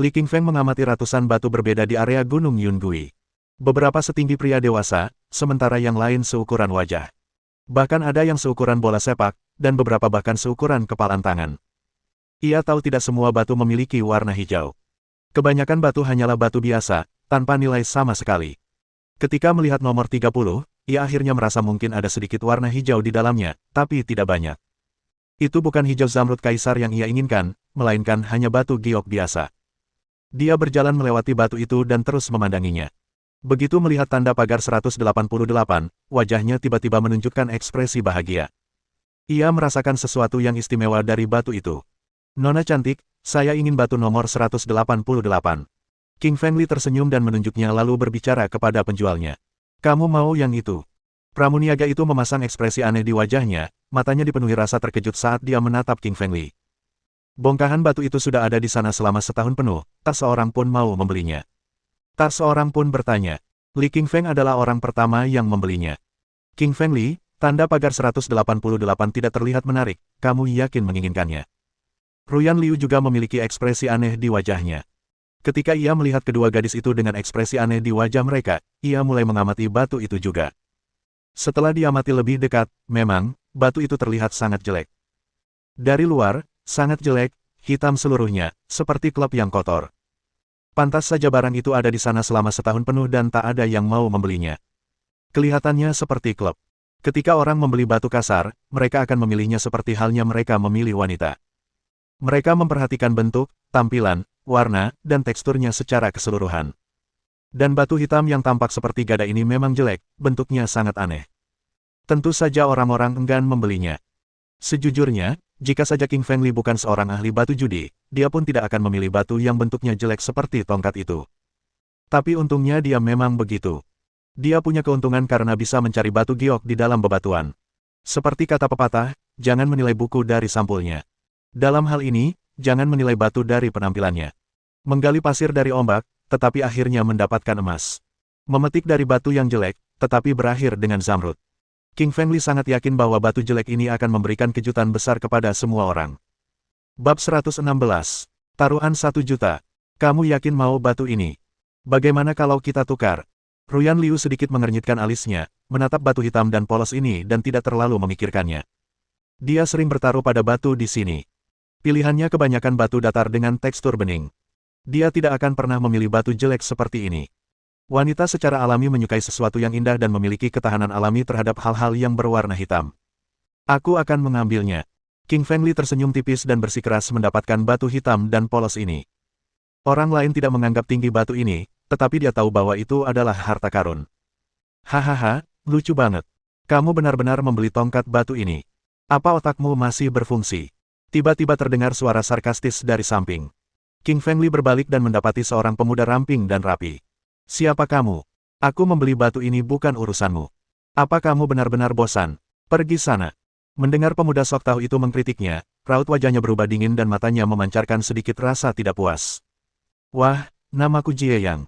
Li Qingfeng mengamati ratusan batu berbeda di area Gunung Yungui. Beberapa setinggi pria dewasa, sementara yang lain seukuran wajah. Bahkan ada yang seukuran bola sepak, dan beberapa bahkan seukuran kepalan tangan. Ia tahu tidak semua batu memiliki warna hijau. Kebanyakan batu hanyalah batu biasa, tanpa nilai sama sekali. Ketika melihat nomor 30, ia akhirnya merasa mungkin ada sedikit warna hijau di dalamnya, tapi tidak banyak. Itu bukan hijau zamrud kaisar yang ia inginkan, melainkan hanya batu giok biasa. Dia berjalan melewati batu itu dan terus memandanginya. Begitu melihat tanda pagar 188, wajahnya tiba-tiba menunjukkan ekspresi bahagia. Ia merasakan sesuatu yang istimewa dari batu itu. Nona cantik, saya ingin batu nomor 188. King Feng Li tersenyum dan menunjuknya lalu berbicara kepada penjualnya. Kamu mau yang itu? Pramuniaga itu memasang ekspresi aneh di wajahnya, matanya dipenuhi rasa terkejut saat dia menatap King Feng Li. Bongkahan batu itu sudah ada di sana selama setahun penuh, tak seorang pun mau membelinya. Tak seorang pun bertanya. Li King Feng adalah orang pertama yang membelinya. King Feng Li, tanda pagar 188 tidak terlihat menarik, kamu yakin menginginkannya? Ruyan Liu juga memiliki ekspresi aneh di wajahnya. Ketika ia melihat kedua gadis itu dengan ekspresi aneh di wajah mereka, ia mulai mengamati batu itu juga. Setelah diamati lebih dekat, memang, batu itu terlihat sangat jelek. Dari luar, sangat jelek, hitam seluruhnya, seperti klep yang kotor. Pantas saja barang itu ada di sana selama setahun penuh dan tak ada yang mau membelinya. Kelihatannya seperti klep. Ketika orang membeli batu kasar, mereka akan memilihnya seperti halnya mereka memilih wanita. Mereka memperhatikan bentuk, tampilan, warna, dan teksturnya secara keseluruhan. Dan batu hitam yang tampak seperti gada ini memang jelek, bentuknya sangat aneh. Tentu saja orang-orang enggan membelinya. Sejujurnya, jika saja King Feng Li bukan seorang ahli batu judi, dia pun tidak akan memilih batu yang bentuknya jelek seperti tongkat itu. Tapi untungnya dia memang begitu. Dia punya keuntungan karena bisa mencari batu giok di dalam bebatuan. Seperti kata pepatah, jangan menilai buku dari sampulnya. Dalam hal ini, jangan menilai batu dari penampilannya. Menggali pasir dari ombak, tetapi akhirnya mendapatkan emas. Memetik dari batu yang jelek, tetapi berakhir dengan zamrud. King Feng Li sangat yakin bahwa batu jelek ini akan memberikan kejutan besar kepada semua orang. Bab 116. Taruhan 1 juta. Kamu yakin mau batu ini? Bagaimana kalau kita tukar? Ruyan Liu sedikit mengernyitkan alisnya, menatap batu hitam dan polos ini dan tidak terlalu memikirkannya. Dia sering bertaruh pada batu di sini. Pilihannya kebanyakan batu datar dengan tekstur bening. Dia tidak akan pernah memilih batu jelek seperti ini. Wanita secara alami menyukai sesuatu yang indah dan memiliki ketahanan alami terhadap hal-hal yang berwarna hitam. Aku akan mengambilnya. King Feng Li tersenyum tipis dan bersikeras mendapatkan batu hitam dan polos ini. Orang lain tidak menganggap tinggi batu ini, tetapi dia tahu bahwa itu adalah harta karun. Hahaha, lucu banget. Kamu benar-benar membeli tongkat batu ini. Apa otakmu masih berfungsi? Tiba-tiba terdengar suara sarkastis dari samping. King Feng Li berbalik dan mendapati seorang pemuda ramping dan rapi. Siapa kamu? Aku membeli batu ini bukan urusanmu. Apa kamu benar-benar bosan? Pergi sana. Mendengar pemuda sok tahu itu mengkritiknya, raut wajahnya berubah dingin dan matanya memancarkan sedikit rasa tidak puas. Wah, namaku Jie Yang.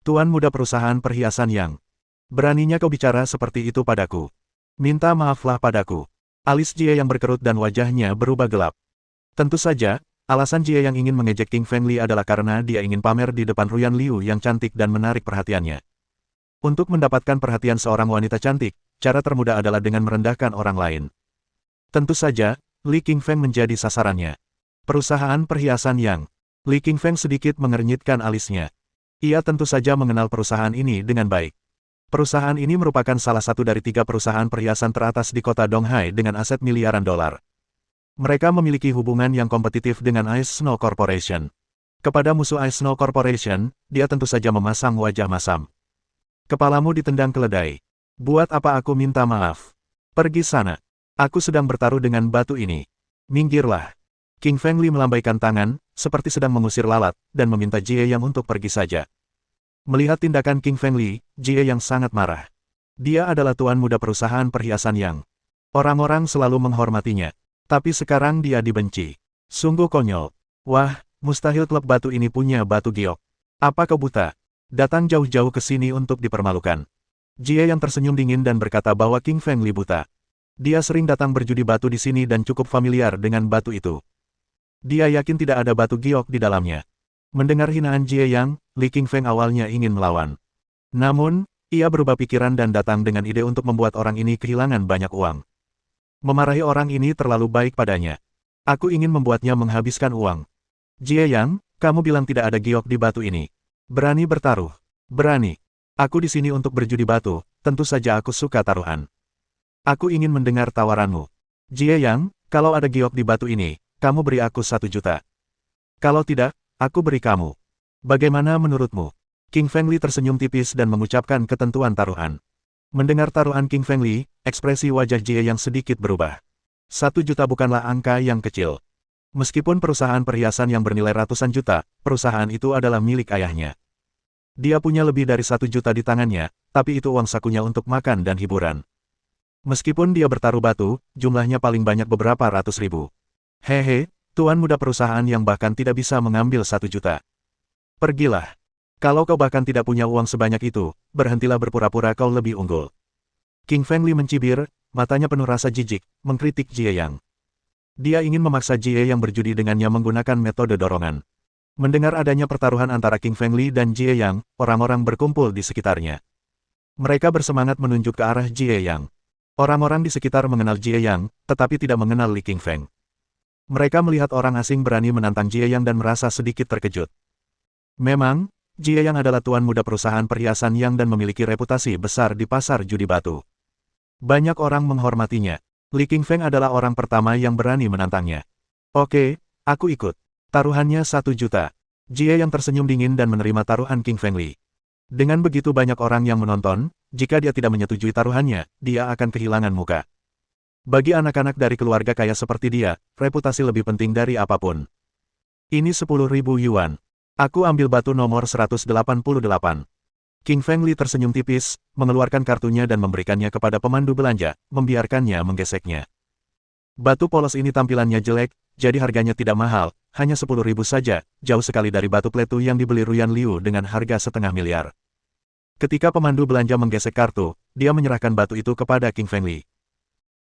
Tuan muda perusahaan perhiasan Yang. Beraninya kau bicara seperti itu padaku. Minta maaflah padaku. Alis Jie Yang berkerut dan wajahnya berubah gelap. Tentu saja, alasan Jie Yang ingin mengejek King Feng Li adalah karena dia ingin pamer di depan Ruyan Liu yang cantik dan menarik perhatiannya. Untuk mendapatkan perhatian seorang wanita cantik, cara termudah adalah dengan merendahkan orang lain. Tentu saja, Li King Feng menjadi sasarannya. Perusahaan perhiasan Yang. Li Qingfeng sedikit mengernyitkan alisnya. Ia tentu saja mengenal perusahaan ini dengan baik. Perusahaan ini merupakan salah satu dari 3 perusahaan perhiasan teratas di kota Donghai dengan aset miliaran dolar. Mereka memiliki hubungan yang kompetitif dengan Ice Snow Corporation. Kepada musuh Ice Snow Corporation, dia tentu saja memasang wajah masam. Kepalamu ditendang keledai. Buat apa aku minta maaf? Pergi sana. Aku sedang bertaruh dengan batu ini. Minggirlah. King Feng Li melambaikan tangan, seperti sedang mengusir lalat, dan meminta Jie Yang untuk pergi saja. Melihat tindakan King Feng Li, Jie Yang sangat marah. Dia adalah tuan muda perusahaan perhiasan Yang. Orang-orang selalu menghormatinya. Tapi sekarang dia dibenci. Sungguh konyol. Wah, mustahil klub batu ini punya batu giok. Apa kau buta? Datang jauh-jauh ke sini untuk dipermalukan. Jie Yang tersenyum dingin dan berkata bahwa King Feng Li buta. Dia sering datang berjudi batu di sini dan cukup familiar dengan batu itu. Dia yakin tidak ada batu giok di dalamnya. Mendengar hinaan Jie Yang, Li Qingfeng awalnya ingin melawan. Namun, ia berubah pikiran dan datang dengan ide untuk membuat orang ini kehilangan banyak uang. Memarahi orang ini terlalu baik padanya. Aku ingin membuatnya menghabiskan uang. Jie Yang, kamu bilang tidak ada giok di batu ini. Berani bertaruh? Berani. Aku di sini untuk berjudi batu, tentu saja aku suka taruhan. Aku ingin mendengar tawaranmu. Jie Yang, kalau ada giok di batu ini, kamu beri aku 1 juta. Kalau tidak, aku beri kamu. Bagaimana menurutmu? King Feng Li tersenyum tipis dan mengucapkan ketentuan taruhan. Mendengar taruhan King Feng Li, ekspresi wajah Jie Yang sedikit berubah. 1 juta bukanlah angka yang kecil. Meskipun perusahaan perhiasan yang bernilai ratusan juta, perusahaan itu adalah milik ayahnya. Dia punya lebih dari 1 juta di tangannya, tapi itu uang sakunya untuk makan dan hiburan. Meskipun dia bertaruh batu, jumlahnya paling banyak beberapa ratus ribu. Hehe, tuan muda perusahaan yang bahkan tidak bisa mengambil 1 juta. Pergilah. Kalau kau bahkan tidak punya uang sebanyak itu, berhentilah berpura-pura kau lebih unggul. King Feng Li mencibir, matanya penuh rasa jijik, mengkritik Jie Yang. Dia ingin memaksa Jie Yang berjudi dengannya menggunakan metode dorongan. Mendengar adanya pertaruhan antara King Feng Li dan Jie Yang, orang-orang berkumpul di sekitarnya. Mereka bersemangat menunjuk ke arah Jie Yang. Orang-orang di sekitar mengenal Jie Yang, tetapi tidak mengenal Li Qingfeng. Mereka melihat orang asing berani menantang Jie Yang dan merasa sedikit terkejut. Memang, Jie Yang adalah tuan muda perusahaan perhiasan Yang dan memiliki reputasi besar di pasar judi batu. Banyak orang menghormatinya. Li Qingfeng adalah orang pertama yang berani menantangnya. Oke, aku ikut. Taruhannya 1 juta. Jie Yang tersenyum dingin dan menerima taruhan King Feng Li. Dengan begitu banyak orang yang menonton, jika dia tidak menyetujui taruhannya, dia akan kehilangan muka. Bagi anak-anak dari keluarga kaya seperti dia, reputasi lebih penting dari apapun. Ini 10.000 yuan. Aku ambil batu nomor 188. King Feng Li tersenyum tipis, mengeluarkan kartunya dan memberikannya kepada pemandu belanja, membiarkannya menggeseknya. Batu polos ini tampilannya jelek, jadi harganya tidak mahal, hanya 10.000 saja, jauh sekali dari batu pletu yang dibeli Ruyan Liu dengan harga setengah miliar. Ketika pemandu belanja menggesek kartu, dia menyerahkan batu itu kepada King Feng Li.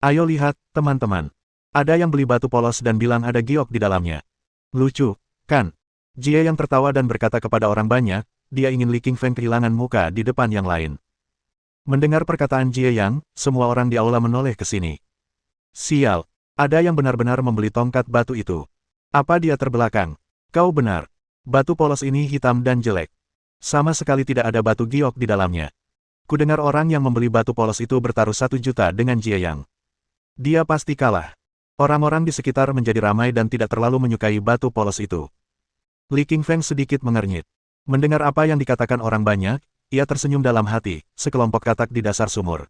Ayo lihat, teman-teman. Ada yang beli batu polos dan bilang ada giok di dalamnya. Lucu, kan? Jie Yang tertawa dan berkata kepada orang banyak, dia ingin Li Qingfeng kehilangan muka di depan yang lain. Mendengar perkataan Jie Yang, semua orang di aula menoleh ke sini. Sial, ada yang benar-benar membeli tongkat batu itu. Apa dia terbelakang? Kau benar. Batu polos ini hitam dan jelek. Sama sekali tidak ada batu giok di dalamnya. Kudengar orang yang membeli batu polos itu bertaruh 1 juta dengan Jie Yang. Dia pasti kalah. Orang-orang di sekitar menjadi ramai dan tidak terlalu menyukai batu polos itu. Li Qingfeng sedikit mengernyit. Mendengar apa yang dikatakan orang banyak, ia tersenyum dalam hati, sekelompok katak di dasar sumur.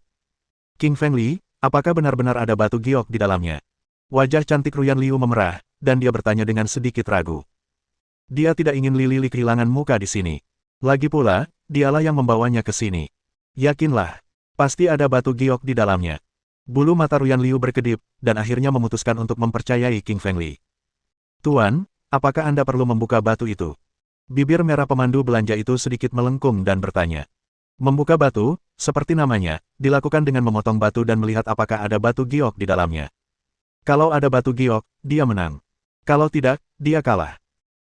King Feng Li, apakah benar-benar ada batu giok di dalamnya? Wajah cantik Ruyan Liu memerah, dan dia bertanya dengan sedikit ragu. Dia tidak ingin Li kehilangan muka di sini. Lagi pula, dialah yang membawanya ke sini. Yakinlah, pasti ada batu giok di dalamnya. Bulu mata Ruyan Liu berkedip, dan akhirnya memutuskan untuk mempercayai King Feng Li. Tuan, apakah Anda perlu membuka batu itu? Bibir merah pemandu belanja itu sedikit melengkung dan bertanya. Membuka batu, seperti namanya, dilakukan dengan memotong batu dan melihat apakah ada batu giok di dalamnya. Kalau ada batu giok, dia menang. Kalau tidak, dia kalah.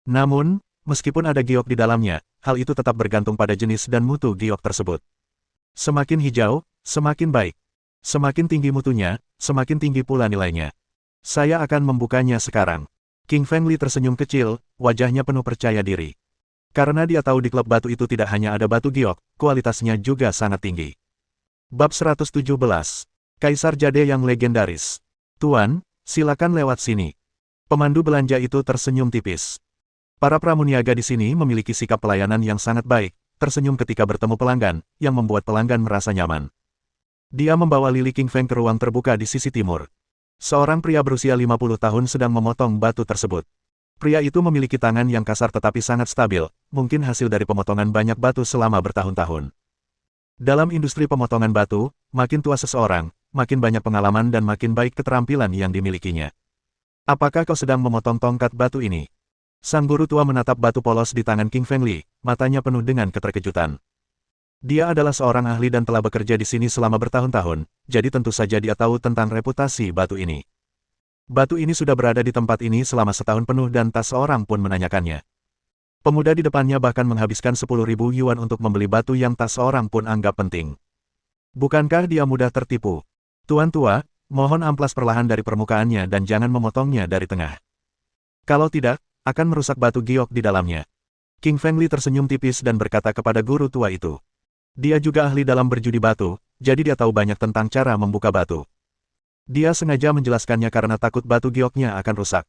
Namun, meskipun ada giok di dalamnya, hal itu tetap bergantung pada jenis dan mutu giok tersebut. Semakin hijau, semakin baik. Semakin tinggi mutunya, semakin tinggi pula nilainya. Saya akan membukanya sekarang. King Feng Li tersenyum kecil, wajahnya penuh percaya diri. Karena dia tahu di klub batu itu tidak hanya ada batu giok, kualitasnya juga sangat tinggi. Bab 117. Kaisar Jade yang legendaris. Tuan, silakan lewat sini. Pemandu belanja itu tersenyum tipis. Para pramuniaga di sini memiliki sikap pelayanan yang sangat baik, tersenyum ketika bertemu pelanggan, yang membuat pelanggan merasa nyaman. Dia membawa Lili King Feng ke ruang terbuka di sisi timur. Seorang pria berusia 50 tahun sedang memotong batu tersebut. Pria itu memiliki tangan yang kasar tetapi sangat stabil, mungkin hasil dari pemotongan banyak batu selama bertahun-tahun. Dalam industri pemotongan batu, makin tua seseorang, makin banyak pengalaman dan makin baik keterampilan yang dimilikinya. Apakah kau sedang memotong tongkat batu ini? Sang guru tua menatap batu polos di tangan King Feng Li, matanya penuh dengan keterkejutan. Dia adalah seorang ahli dan telah bekerja di sini selama bertahun-tahun, jadi tentu saja dia tahu tentang reputasi batu ini. Batu ini sudah berada di tempat ini selama setahun penuh dan tak seorang pun menanyakannya. Pemuda di depannya bahkan menghabiskan 10.000 yuan untuk membeli batu yang tak seorang pun anggap penting. Bukankah dia mudah tertipu? Tuan tua, mohon amplas perlahan dari permukaannya dan jangan memotongnya dari tengah. Kalau tidak, akan merusak batu giok di dalamnya. King Feng Li tersenyum tipis dan berkata kepada guru tua itu. Dia juga ahli dalam berjudi batu, jadi dia tahu banyak tentang cara membuka batu. Dia sengaja menjelaskannya karena takut batu gioknya akan rusak.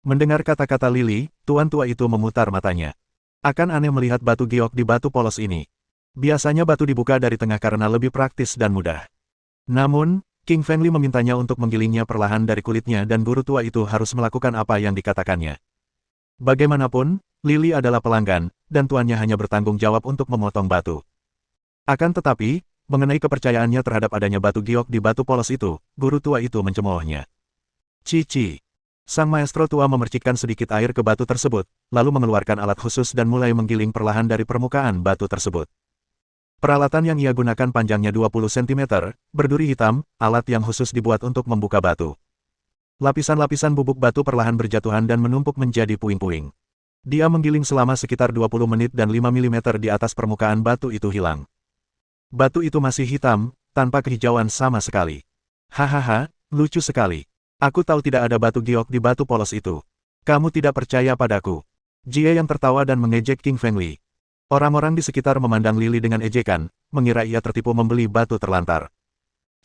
Mendengar kata-kata Lili, tuan tua itu memutar matanya. Akan aneh melihat batu giok di batu polos ini. Biasanya batu dibuka dari tengah karena lebih praktis dan mudah. Namun, King Feng Li memintanya untuk menggilingnya perlahan dari kulitnya dan guru tua itu harus melakukan apa yang dikatakannya. Bagaimanapun, Lili adalah pelanggan, dan tuannya hanya bertanggung jawab untuk memotong batu. Akan tetapi, mengenai kepercayaannya terhadap adanya batu giok di batu polos itu, guru tua itu mencemoohnya. Cici. Sang maestro tua memercikkan sedikit air ke batu tersebut, lalu mengeluarkan alat khusus dan mulai menggiling perlahan dari permukaan batu tersebut. Peralatan yang ia gunakan panjangnya 20 cm, berduri hitam, alat yang khusus dibuat untuk membuka batu. Lapisan-lapisan bubuk batu perlahan berjatuhan dan menumpuk menjadi puing-puing. Dia menggiling selama sekitar 20 menit dan 5 mm di atas permukaan batu itu hilang. Batu itu masih hitam, tanpa kehijauan sama sekali. Hahaha, lucu sekali. Aku tahu tidak ada batu giok di batu polos itu. Kamu tidak percaya padaku. Jie yang tertawa dan mengejek King Feng Li. Orang-orang di sekitar memandang Lili dengan ejekan, mengira ia tertipu membeli batu terlantar.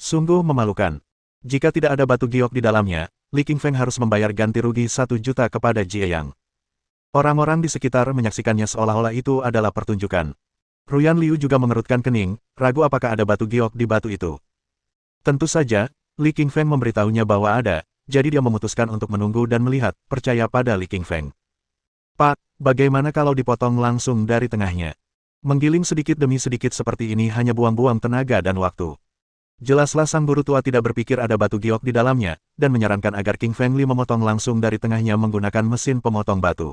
Sungguh memalukan. Jika tidak ada batu giok di dalamnya, Li King Feng harus membayar ganti rugi 1 juta kepada Jie Yang. Orang-orang di sekitar menyaksikannya seolah-olah itu adalah pertunjukan. Ruyan Liu juga mengerutkan kening, ragu apakah ada batu giok di batu itu. Tentu saja, Li King Feng memberitahunya bahwa ada, jadi dia memutuskan untuk menunggu dan melihat, percaya pada Li King Feng. Pak, bagaimana kalau dipotong langsung dari tengahnya? Menggiling sedikit demi sedikit seperti ini hanya buang-buang tenaga dan waktu. Jelaslah sang guru tua tidak berpikir ada batu giok di dalamnya, dan menyarankan agar King Feng Li memotong langsung dari tengahnya menggunakan mesin pemotong batu.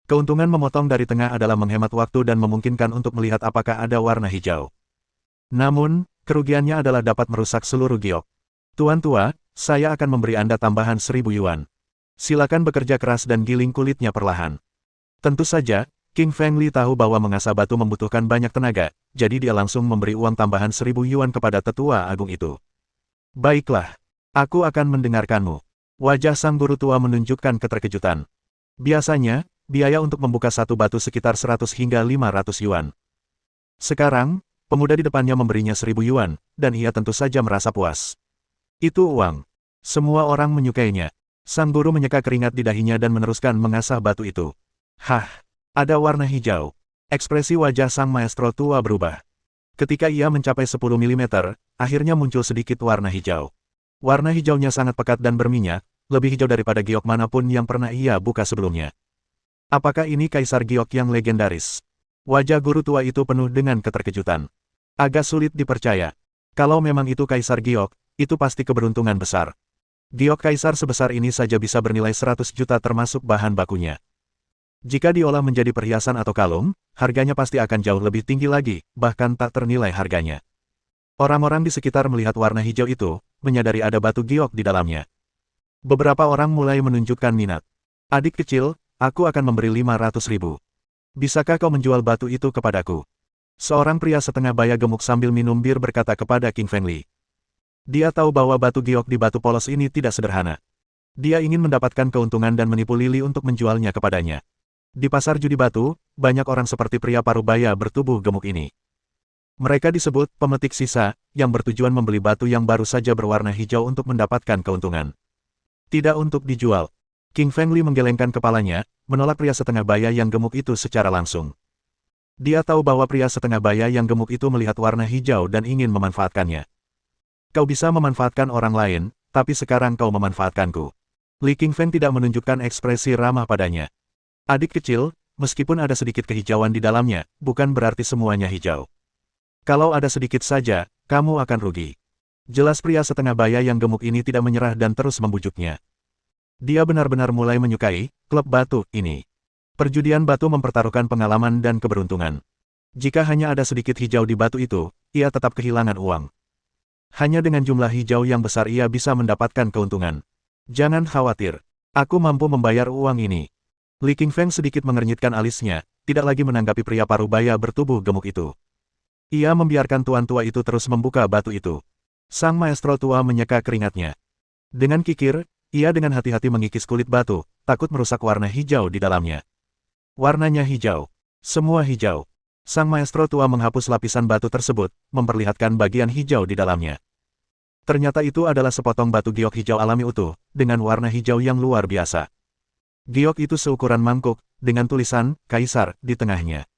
Keuntungan memotong dari tengah adalah menghemat waktu dan memungkinkan untuk melihat apakah ada warna hijau. Namun, kerugiannya adalah dapat merusak seluruh giok. Tuan tua, saya akan memberi Anda tambahan 1.000 yuan. Silakan bekerja keras dan giling kulitnya perlahan. Tentu saja, King Feng Li tahu bahwa mengasah batu membutuhkan banyak tenaga, jadi dia langsung memberi uang tambahan 1.000 yuan kepada tetua agung itu. Baiklah, aku akan mendengarkanmu. Wajah sang guru tua menunjukkan keterkejutan. Biasanya, biaya untuk membuka satu batu sekitar 100 hingga 500 yuan. Sekarang, pemuda di depannya memberinya 1.000 yuan, dan ia tentu saja merasa puas. Itu uang. Semua orang menyukainya. Sang guru menyeka keringat di dahinya dan meneruskan mengasah batu itu. Hah, ada warna hijau. Ekspresi wajah sang maestro tua berubah. Ketika ia mencapai 10 mm, akhirnya muncul sedikit warna hijau. Warna hijaunya sangat pekat dan berminyak, lebih hijau daripada giok manapun yang pernah ia buka sebelumnya. Apakah ini kaisar giok yang legendaris? Wajah guru tua itu penuh dengan keterkejutan. Agak sulit dipercaya. Kalau memang itu kaisar giok, itu pasti keberuntungan besar. Giok kaisar sebesar ini saja bisa bernilai 100 juta termasuk bahan bakunya. Jika diolah menjadi perhiasan atau kalung, harganya pasti akan jauh lebih tinggi lagi, bahkan tak ternilai harganya. Orang-orang di sekitar melihat warna hijau itu, menyadari ada batu giok di dalamnya. Beberapa orang mulai menunjukkan minat. Adik kecil, aku akan memberi 500.000. Bisakah kau menjual batu itu kepadaku? Seorang pria setengah baya gemuk sambil minum bir berkata kepada King Feng Li. Dia tahu bahwa batu giok di batu polos ini tidak sederhana. Dia ingin mendapatkan keuntungan dan menipu Lily untuk menjualnya kepadanya. Di pasar judi batu, banyak orang seperti pria parubaya bertubuh gemuk ini. Mereka disebut pemetik sisa, yang bertujuan membeli batu yang baru saja berwarna hijau untuk mendapatkan keuntungan. Tidak untuk dijual. King Feng Li menggelengkan kepalanya, menolak pria setengah baya yang gemuk itu secara langsung. Dia tahu bahwa pria setengah baya yang gemuk itu melihat warna hijau dan ingin memanfaatkannya. Kau bisa memanfaatkan orang lain, tapi sekarang kau memanfaatkanku. Li King Feng tidak menunjukkan ekspresi ramah padanya. Adik kecil, meskipun ada sedikit kehijauan di dalamnya, bukan berarti semuanya hijau. Kalau ada sedikit saja, kamu akan rugi. Jelas pria setengah baya yang gemuk ini tidak menyerah dan terus membujuknya. Dia benar-benar mulai menyukai klub batu ini. Perjudian batu mempertaruhkan pengalaman dan keberuntungan. Jika hanya ada sedikit hijau di batu itu, ia tetap kehilangan uang. Hanya dengan jumlah hijau yang besar ia bisa mendapatkan keuntungan. Jangan khawatir, aku mampu membayar uang ini. Li King Feng sedikit mengernyitkan alisnya, tidak lagi menanggapi pria parubaya bertubuh gemuk itu. Ia membiarkan tuan tua itu terus membuka batu itu. Sang maestro tua menyeka keringatnya. Dengan kikir, ia dengan hati-hati mengikis kulit batu, takut merusak warna hijau di dalamnya. Warnanya hijau. Semua hijau. Sang maestro tua menghapus lapisan batu tersebut, memperlihatkan bagian hijau di dalamnya. Ternyata itu adalah sepotong batu giok hijau alami utuh, dengan warna hijau yang luar biasa. Giok itu seukuran mangkuk, dengan tulisan, Kaisar, di tengahnya.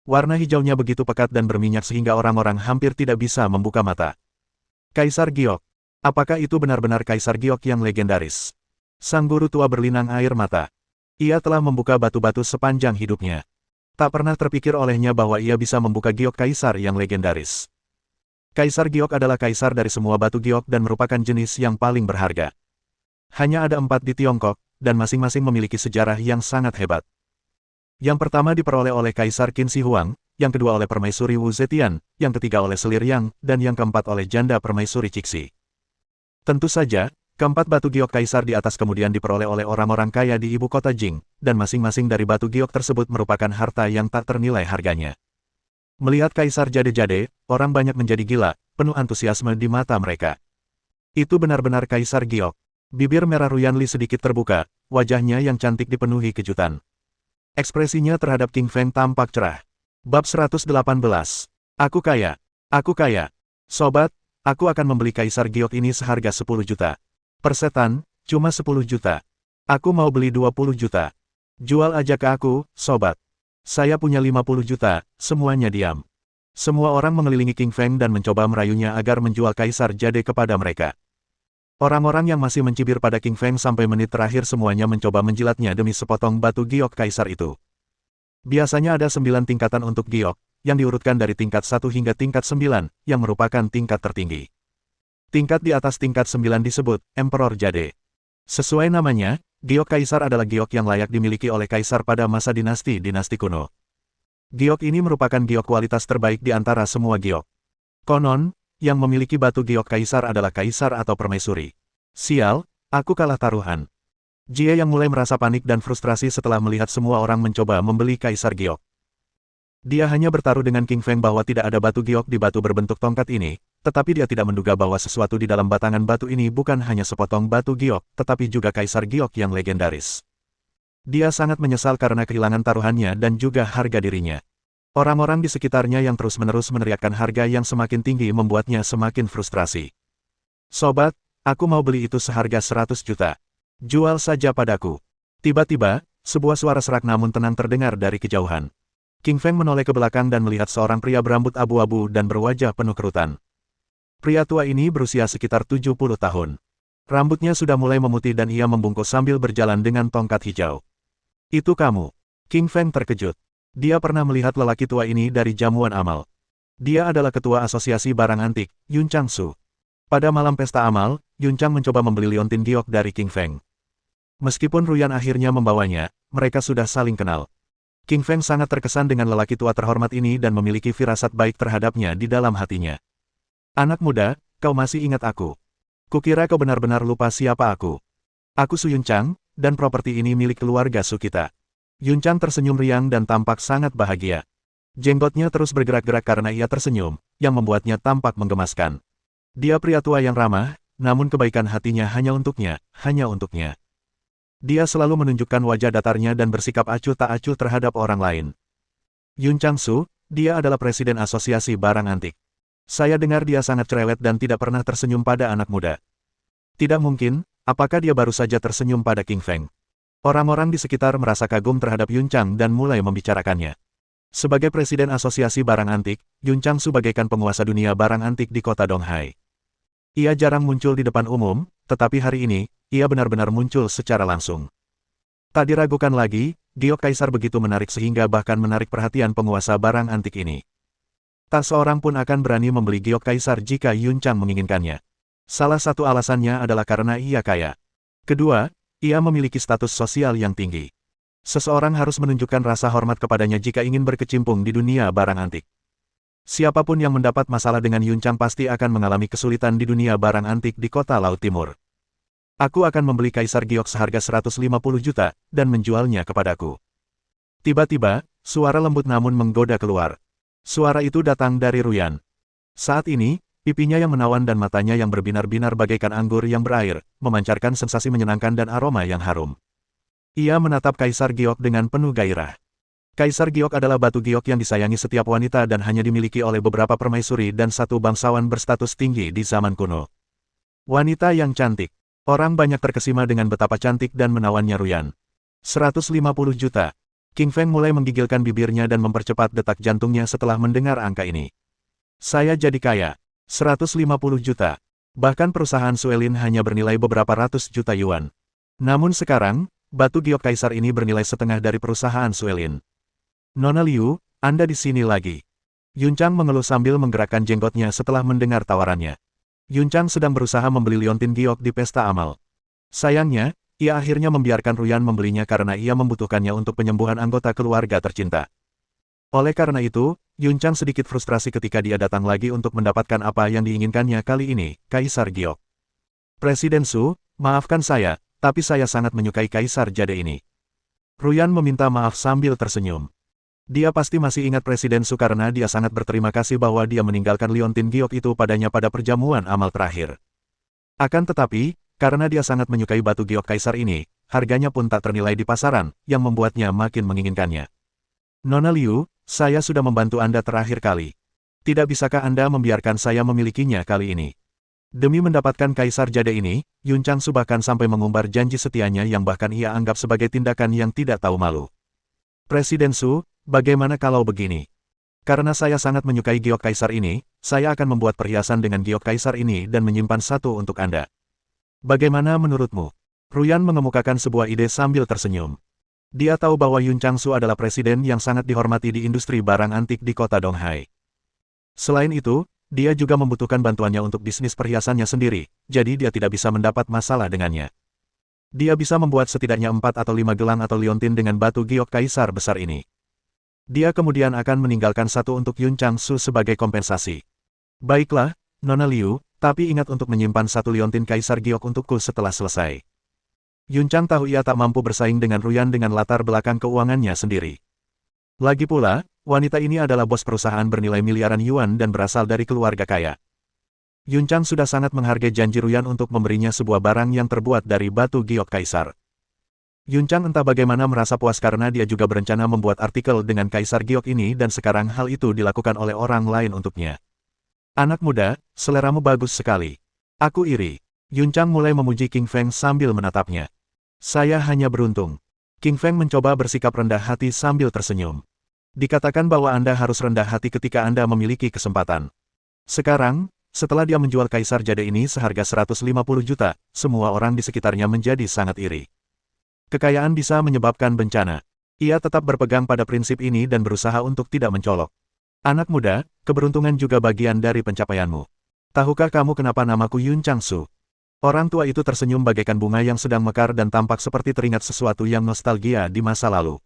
Warna hijaunya begitu pekat dan berminyak sehingga orang-orang hampir tidak bisa membuka mata. Kaisar Giok. Apakah itu benar-benar Kaisar Giok yang legendaris? Sang guru tua berlinang air mata. Ia telah membuka batu-batu sepanjang hidupnya. Tak pernah terpikir olehnya bahwa ia bisa membuka giok Kaisar yang legendaris. Kaisar Giok adalah kaisar dari semua batu giok dan merupakan jenis yang paling berharga. Hanya ada 4 di Tiongkok, dan masing-masing memiliki sejarah yang sangat hebat. Yang pertama diperoleh oleh Kaisar Qin Shi Huang, yang kedua oleh Permaisuri Wu Zetian, yang ketiga oleh Selir Yang, dan yang keempat oleh janda Permaisuri Cixi. Tentu saja, keempat batu giok Kaisar di atas kemudian diperoleh oleh orang-orang kaya di ibu kota Jing, dan masing-masing dari batu giok tersebut merupakan harta yang tak ternilai harganya. Melihat Kaisar jade-jade, orang banyak menjadi gila, penuh antusiasme di mata mereka. Itu benar-benar Kaisar Giok. Bibir merah Ruyan Li sedikit terbuka, wajahnya yang cantik dipenuhi kejutan. Ekspresinya terhadap King Feng tampak cerah. Bab 118. Aku kaya. Aku kaya. Sobat, aku akan membeli Kaisar Giok ini seharga 10 juta. Persetan, cuma 10 juta. Aku mau beli 20 juta. Jual aja ke aku, sobat. Saya punya 50 juta, semuanya diam. Semua orang mengelilingi King Feng dan mencoba merayunya agar menjual Kaisar Jade kepada mereka. Orang-orang yang masih mencibir pada King Feng sampai menit terakhir semuanya mencoba menjilatnya demi sepotong batu giok Kaisar itu. Biasanya ada 9 tingkatan untuk giok, yang diurutkan dari tingkat 1 hingga tingkat 9, yang merupakan tingkat tertinggi. Tingkat di atas tingkat 9 disebut Emperor Jade. Sesuai namanya, giok Kaisar adalah giok yang layak dimiliki oleh Kaisar pada masa dinasti kuno. Giok ini merupakan giok kualitas terbaik di antara semua giok. Konon, yang memiliki batu giok Kaisar adalah Kaisar atau Permaisuri. Sial, aku kalah taruhan. Jie yang mulai merasa panik dan frustrasi setelah melihat semua orang mencoba membeli Kaisar Giok. Dia hanya bertaruh dengan King Feng bahwa tidak ada batu giok di batu berbentuk tongkat ini, tetapi dia tidak menduga bahwa sesuatu di dalam batangan batu ini bukan hanya sepotong batu giok, tetapi juga Kaisar Giok yang legendaris. Dia sangat menyesal karena kehilangan taruhannya dan juga harga dirinya. Orang-orang di sekitarnya yang terus-menerus meneriakkan harga yang semakin tinggi membuatnya semakin frustrasi. Sobat, aku mau beli itu seharga 100 juta. Jual saja padaku. Tiba-tiba, sebuah suara serak namun tenang terdengar dari kejauhan. King Feng menoleh ke belakang dan melihat seorang pria berambut abu-abu dan berwajah penuh kerutan. Pria tua ini berusia sekitar 70 tahun. Rambutnya sudah mulai memutih dan ia membungkuk sambil berjalan dengan tongkat hijau. Itu kamu. King Feng terkejut. Dia pernah melihat lelaki tua ini dari jamuan amal. Dia adalah ketua asosiasi barang antik, Yun Chang Su. Pada malam pesta amal, Yun Chang mencoba membeli liontin giok dari King Feng. Meskipun Ruyan akhirnya membawanya, mereka sudah saling kenal. King Feng sangat terkesan dengan lelaki tua terhormat ini dan memiliki firasat baik terhadapnya di dalam hatinya. Anak muda, kau masih ingat aku. Kukira kau benar-benar lupa siapa aku. Aku Su Yun Chang, dan properti ini milik keluarga Su kita. Yun Chang tersenyum riang dan tampak sangat bahagia. Jenggotnya terus bergerak-gerak karena ia tersenyum, yang membuatnya tampak menggemaskan. Dia pria tua yang ramah, namun kebaikan hatinya hanya untuknya, hanya untuknya. Dia selalu menunjukkan wajah datarnya dan bersikap acuh tak acuh terhadap orang lain. Yun Changsu, dia adalah presiden asosiasi barang antik. Saya dengar dia sangat cerewet dan tidak pernah tersenyum pada anak muda. Tidak mungkin, apakah dia baru saja tersenyum pada King Feng? Orang-orang di sekitar merasa kagum terhadap Yun Chang dan mulai membicarakannya. Sebagai presiden asosiasi barang antik, Yun Changsu bagaikan penguasa dunia barang antik di kota Donghai. Ia jarang muncul di depan umum, tetapi hari ini, ia benar-benar muncul secara langsung. Tak diragukan lagi, giok kaisar begitu menarik sehingga bahkan menarik perhatian penguasa barang antik ini. Tak seorang pun akan berani membeli giok kaisar jika Yun Chang menginginkannya. Salah satu alasannya adalah karena ia kaya. Kedua, ia memiliki status sosial yang tinggi. Seseorang harus menunjukkan rasa hormat kepadanya jika ingin berkecimpung di dunia barang antik. Siapapun yang mendapat masalah dengan Yun Chang pasti akan mengalami kesulitan di dunia barang antik di kota Laut Timur. Aku akan membeli kaisar giok seharga 150 juta, dan menjualnya kepadaku. Tiba-tiba, suara lembut namun menggoda keluar. Suara itu datang dari Ruyan. Saat ini, pipinya yang menawan dan matanya yang berbinar-binar bagaikan anggur yang berair, memancarkan sensasi menyenangkan dan aroma yang harum. Ia menatap Kaisar Giok dengan penuh gairah. Kaisar Giok adalah batu giok yang disayangi setiap wanita dan hanya dimiliki oleh beberapa permaisuri dan satu bangsawan berstatus tinggi di zaman kuno. Wanita yang cantik. Orang banyak terkesima dengan betapa cantik dan menawannya Ruyan. 150 juta. King Feng mulai menggigilkan bibirnya dan mempercepat detak jantungnya setelah mendengar angka ini. Saya jadi kaya. 150 juta. Bahkan perusahaan Suelin hanya bernilai beberapa ratus juta yuan. Namun sekarang, batu giok kaisar ini bernilai setengah dari perusahaan Suelin. Nona Liu, Anda di sini lagi. Yun Chang mengeluh sambil menggerakkan jenggotnya setelah mendengar tawarannya. Yun Chang sedang berusaha membeli liontin giok di pesta amal. Sayangnya, ia akhirnya membiarkan Ruyan membelinya karena ia membutuhkannya untuk penyembuhan anggota keluarga tercinta. Oleh karena itu, Yun Chang sedikit frustrasi ketika dia datang lagi untuk mendapatkan apa yang diinginkannya kali ini, Kaisar Giok. Presiden Su, maafkan saya, tapi saya sangat menyukai Kaisar Jade ini. Ruyan meminta maaf sambil tersenyum. Dia pasti masih ingat Presiden Su karena dia sangat berterima kasih bahwa dia meninggalkan liontin giok itu padanya pada perjamuan amal terakhir. Akan tetapi, karena dia sangat menyukai batu giok kaisar ini, harganya pun tak ternilai di pasaran, yang membuatnya makin menginginkannya. Nona Liu, saya sudah membantu Anda terakhir kali. Tidak bisakah Anda membiarkan saya memilikinya kali ini? Demi mendapatkan Kaisar Jade ini, Yun Changsu bahkan sampai mengumbar janji setianya yang bahkan ia anggap sebagai tindakan yang tidak tahu malu. Presiden Su, bagaimana kalau begini? Karena saya sangat menyukai giok kaisar ini, saya akan membuat perhiasan dengan giok kaisar ini dan menyimpan satu untuk Anda. Bagaimana menurutmu? Ruyan mengemukakan sebuah ide sambil tersenyum. Dia tahu bahwa Yun Changsu adalah presiden yang sangat dihormati di industri barang antik di kota Donghai. Selain itu, dia juga membutuhkan bantuannya untuk bisnis perhiasannya sendiri, jadi dia tidak bisa mendapat masalah dengannya. Dia bisa membuat setidaknya 4 atau 5 gelang atau liontin dengan batu giok kaisar besar ini. Dia kemudian akan meninggalkan satu untuk Yun Changsu sebagai kompensasi. Baiklah, Nona Liu, tapi ingat untuk menyimpan satu liontin kaisar giok untukku setelah selesai. Yun Chang tahu ia tak mampu bersaing dengan Ruyan dengan latar belakang keuangannya sendiri. Lagi pula, wanita ini adalah bos perusahaan bernilai miliaran yuan dan berasal dari keluarga kaya. Yun Chang sudah sangat menghargai janji Ruyan untuk memberinya sebuah barang yang terbuat dari batu giok kaisar. Yun Chang entah bagaimana merasa puas karena dia juga berencana membuat artikel dengan kaisar giok ini dan sekarang hal itu dilakukan oleh orang lain untuknya. Anak muda, seleramu bagus sekali. Aku iri. Yun Chang mulai memuji King Feng sambil menatapnya. Saya hanya beruntung. King Feng mencoba bersikap rendah hati sambil tersenyum. Dikatakan bahwa Anda harus rendah hati ketika Anda memiliki kesempatan. Sekarang, setelah dia menjual Kaisar Jade ini seharga 150 juta, semua orang di sekitarnya menjadi sangat iri. Kekayaan bisa menyebabkan bencana. Ia tetap berpegang pada prinsip ini dan berusaha untuk tidak mencolok. Anak muda, keberuntungan juga bagian dari pencapaianmu. Tahukah kamu kenapa namaku Yun Changsu? Orang tua itu tersenyum bagaikan bunga yang sedang mekar dan tampak seperti teringat sesuatu yang nostalgia di masa lalu.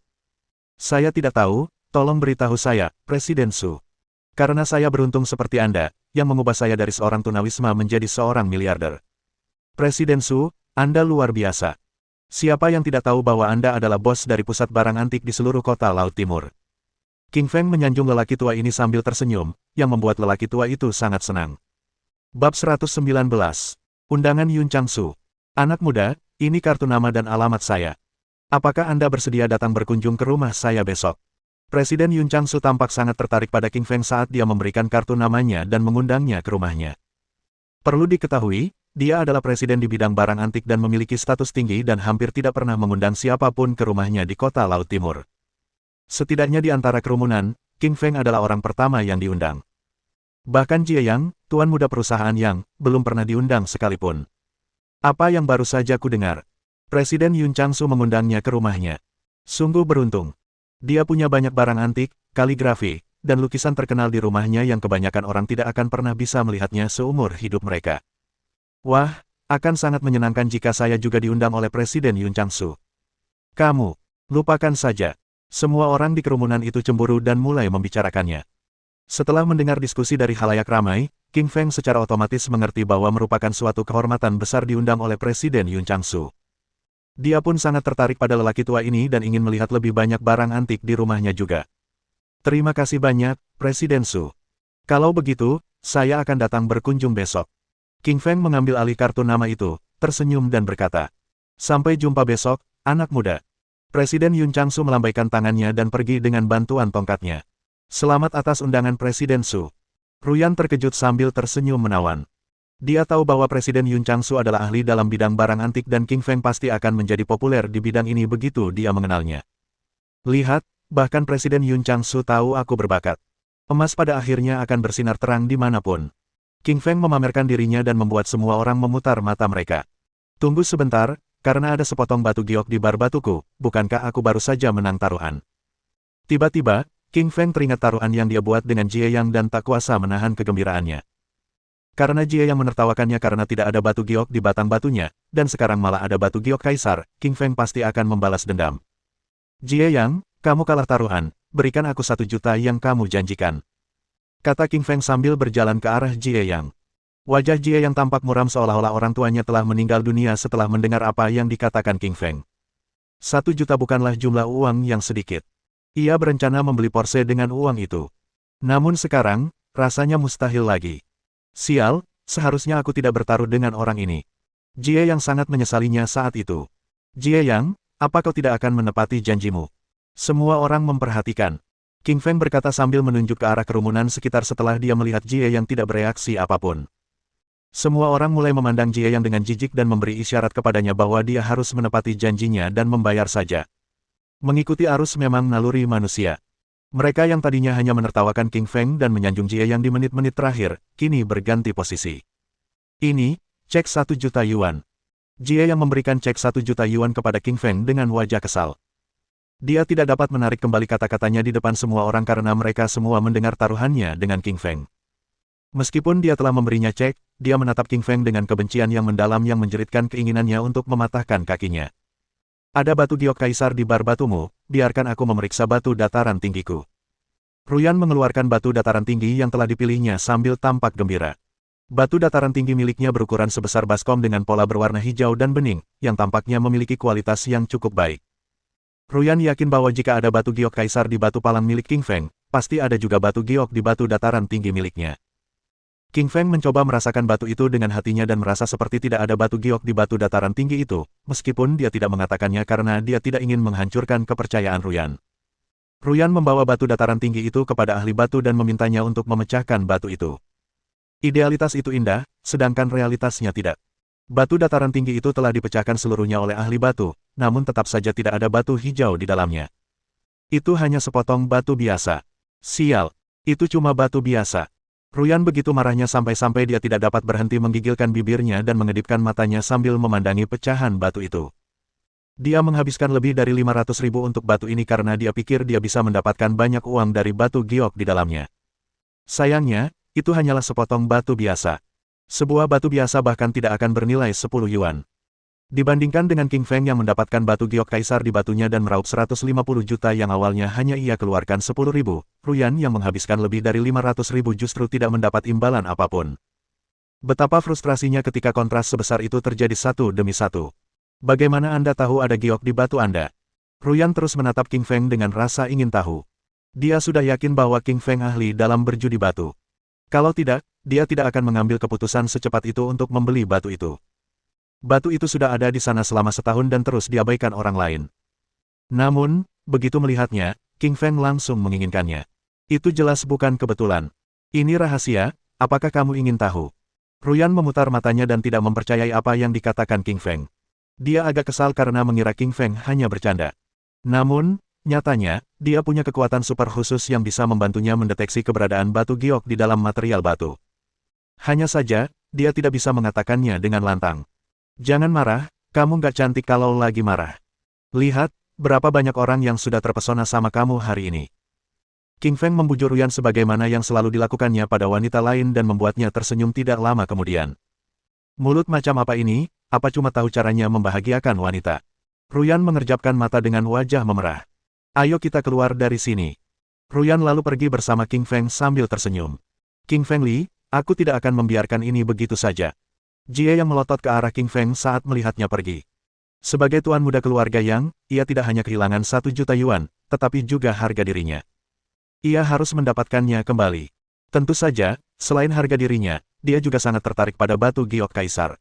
Saya tidak tahu, tolong beritahu saya, Presiden Su. Karena saya beruntung seperti Anda, yang mengubah saya dari seorang tunawisma menjadi seorang miliarder. Presiden Su, Anda luar biasa. Siapa yang tidak tahu bahwa Anda adalah bos dari pusat barang antik di seluruh kota Laut Timur? King Feng menyanjung lelaki tua ini sambil tersenyum, yang membuat lelaki tua itu sangat senang. Bab 119. Undangan Yun Changsu. Anak muda, ini kartu nama dan alamat saya. Apakah Anda bersedia datang berkunjung ke rumah saya besok? Presiden Yun Changsu tampak sangat tertarik pada King Feng saat dia memberikan kartu namanya dan mengundangnya ke rumahnya. Perlu diketahui, dia adalah presiden di bidang barang antik dan memiliki status tinggi dan hampir tidak pernah mengundang siapapun ke rumahnya di kota Laut Timur. Setidaknya di antara kerumunan, King Feng adalah orang pertama yang diundang. Bahkan Jie Yang, tuan muda perusahaan yang belum pernah diundang sekalipun. Apa yang baru saja ku dengar? Presiden Yun Changsu mengundangnya ke rumahnya. Sungguh beruntung. Dia punya banyak barang antik, kaligrafi, dan lukisan terkenal di rumahnya yang kebanyakan orang tidak akan pernah bisa melihatnya seumur hidup mereka. Wah, akan sangat menyenangkan jika saya juga diundang oleh Presiden Yun Changsu. Kamu, lupakan saja. Semua orang di kerumunan itu cemburu dan mulai membicarakannya. Setelah mendengar diskusi dari khalayak ramai, King Feng secara otomatis mengerti bahwa merupakan suatu kehormatan besar diundang oleh Presiden Yun Changsu. Dia pun sangat tertarik pada lelaki tua ini dan ingin melihat lebih banyak barang antik di rumahnya juga. Terima kasih banyak, Presiden Su. Kalau begitu, saya akan datang berkunjung besok. King Feng mengambil alih kartu nama itu, tersenyum dan berkata, "Sampai jumpa besok, anak muda." Presiden Yun Changsu melambaikan tangannya dan pergi dengan bantuan tongkatnya. Selamat atas undangan Presiden Su. Ruyan terkejut sambil tersenyum menawan. Dia tahu bahwa Presiden Yun Changsu adalah ahli dalam bidang barang antik dan King Feng pasti akan menjadi populer di bidang ini begitu dia mengenalnya. Lihat, bahkan Presiden Yun Changsu tahu aku berbakat. Emas pada akhirnya akan bersinar terang dimanapun. King Feng memamerkan dirinya dan membuat semua orang memutar mata mereka. Tunggu sebentar, karena ada sepotong batu giok di bar batuku, bukankah aku baru saja menang taruhan? Tiba-tiba, King Feng teringat taruhan yang dia buat dengan Jie Yang dan tak kuasa menahan kegembiraannya. Karena Jie Yang menertawakannya karena tidak ada batu giok di batang batunya, dan sekarang malah ada batu giok kaisar, King Feng pasti akan membalas dendam. Jie Yang, kamu kalah taruhan, berikan aku 1 juta yang kamu janjikan. Kata King Feng sambil berjalan ke arah Jie Yang. Wajah Jie Yang tampak muram seolah-olah orang tuanya telah meninggal dunia setelah mendengar apa yang dikatakan King Feng. 1 juta bukanlah jumlah uang yang sedikit. Ia berencana membeli Porsche dengan uang itu. Namun sekarang, rasanya mustahil lagi. Sial, seharusnya aku tidak bertaruh dengan orang ini. Jie Yang sangat menyesalinya saat itu. Jie Yang, apa kau tidak akan menepati janjimu? Semua orang memperhatikan. King Feng berkata sambil menunjuk ke arah kerumunan sekitar setelah dia melihat Jie Yang tidak bereaksi apapun. Semua orang mulai memandang Jie Yang dengan jijik dan memberi isyarat kepadanya bahwa dia harus menepati janjinya dan membayar saja. Mengikuti arus memang naluri manusia. Mereka yang tadinya hanya menertawakan King Feng dan menyanjung Jie Yang di menit-menit terakhir, kini berganti posisi. Ini, cek 1 juta yuan. Jie Yang memberikan cek 1 juta yuan kepada King Feng dengan wajah kesal. Dia tidak dapat menarik kembali kata-katanya di depan semua orang karena mereka semua mendengar taruhannya dengan King Feng. Meskipun dia telah memberinya cek, dia menatap King Feng dengan kebencian yang mendalam yang menjeritkan keinginannya untuk mematahkan kakinya. Ada batu giok kaisar di bar batumu, biarkan aku memeriksa batu dataran tinggiku. Ruyan mengeluarkan batu dataran tinggi yang telah dipilihnya sambil tampak gembira. Batu dataran tinggi miliknya berukuran sebesar baskom dengan pola berwarna hijau dan bening, yang tampaknya memiliki kualitas yang cukup baik. Ruyan yakin bahwa jika ada batu giok kaisar di batu palang milik King Feng, pasti ada juga batu giok di batu dataran tinggi miliknya. King Feng mencoba merasakan batu itu dengan hatinya dan merasa seperti tidak ada batu giok di batu dataran tinggi itu, meskipun dia tidak mengatakannya karena dia tidak ingin menghancurkan kepercayaan Ruyan. Ruyan membawa batu dataran tinggi itu kepada ahli batu dan memintanya untuk memecahkan batu itu. Idealitas itu indah, sedangkan realitasnya tidak. Batu dataran tinggi itu telah dipecahkan seluruhnya oleh ahli batu, namun tetap saja tidak ada batu hijau di dalamnya. Itu hanya sepotong batu biasa. Sial, itu cuma batu biasa. Ruyan begitu marahnya sampai-sampai dia tidak dapat berhenti menggigilkan bibirnya dan mengedipkan matanya sambil memandangi pecahan batu itu. Dia menghabiskan lebih dari 500.000 untuk batu ini karena dia pikir dia bisa mendapatkan banyak uang dari batu giok di dalamnya. Sayangnya, itu hanyalah sepotong batu biasa. Sebuah batu biasa bahkan tidak akan bernilai 10 yuan. Dibandingkan dengan King Feng yang mendapatkan batu giok kaisar di batunya dan meraup 150 juta yang awalnya hanya ia keluarkan 10.000, Ruyan yang menghabiskan lebih dari 500.000 justru tidak mendapat imbalan apapun. Betapa frustrasinya ketika kontras sebesar itu terjadi satu demi satu. Bagaimana Anda tahu ada giok di batu Anda? Ruyan terus menatap King Feng dengan rasa ingin tahu. Dia sudah yakin bahwa King Feng ahli dalam berjudi batu. Kalau tidak, dia tidak akan mengambil keputusan secepat itu untuk membeli batu itu. Batu itu sudah ada di sana selama setahun dan terus diabaikan orang lain. Namun, begitu melihatnya, King Feng langsung menginginkannya. Itu jelas bukan kebetulan. Ini rahasia, apakah kamu ingin tahu? Ruyan memutar matanya dan tidak mempercayai apa yang dikatakan King Feng. Dia agak kesal karena mengira King Feng hanya bercanda. Namun, nyatanya, dia punya kekuatan super khusus yang bisa membantunya mendeteksi keberadaan batu giok di dalam material batu. Hanya saja, dia tidak bisa mengatakannya dengan lantang. Jangan marah, kamu nggak cantik kalau lagi marah. Lihat, berapa banyak orang yang sudah terpesona sama kamu hari ini. King Feng membujuk Ruyan sebagaimana yang selalu dilakukannya pada wanita lain dan membuatnya tersenyum tidak lama kemudian. Mulut macam apa ini, apa cuma tahu caranya membahagiakan wanita? Ruyan mengerjapkan mata dengan wajah memerah. Ayo kita keluar dari sini. Ruyan lalu pergi bersama King Feng sambil tersenyum. King Feng Li, aku tidak akan membiarkan ini begitu saja. Jie yang melotot ke arah King Feng saat melihatnya pergi. Sebagai tuan muda keluarga Yang, ia tidak hanya kehilangan 1 juta yuan, tetapi juga harga dirinya. Ia harus mendapatkannya kembali. Tentu saja, selain harga dirinya, dia juga sangat tertarik pada batu giok kaisar.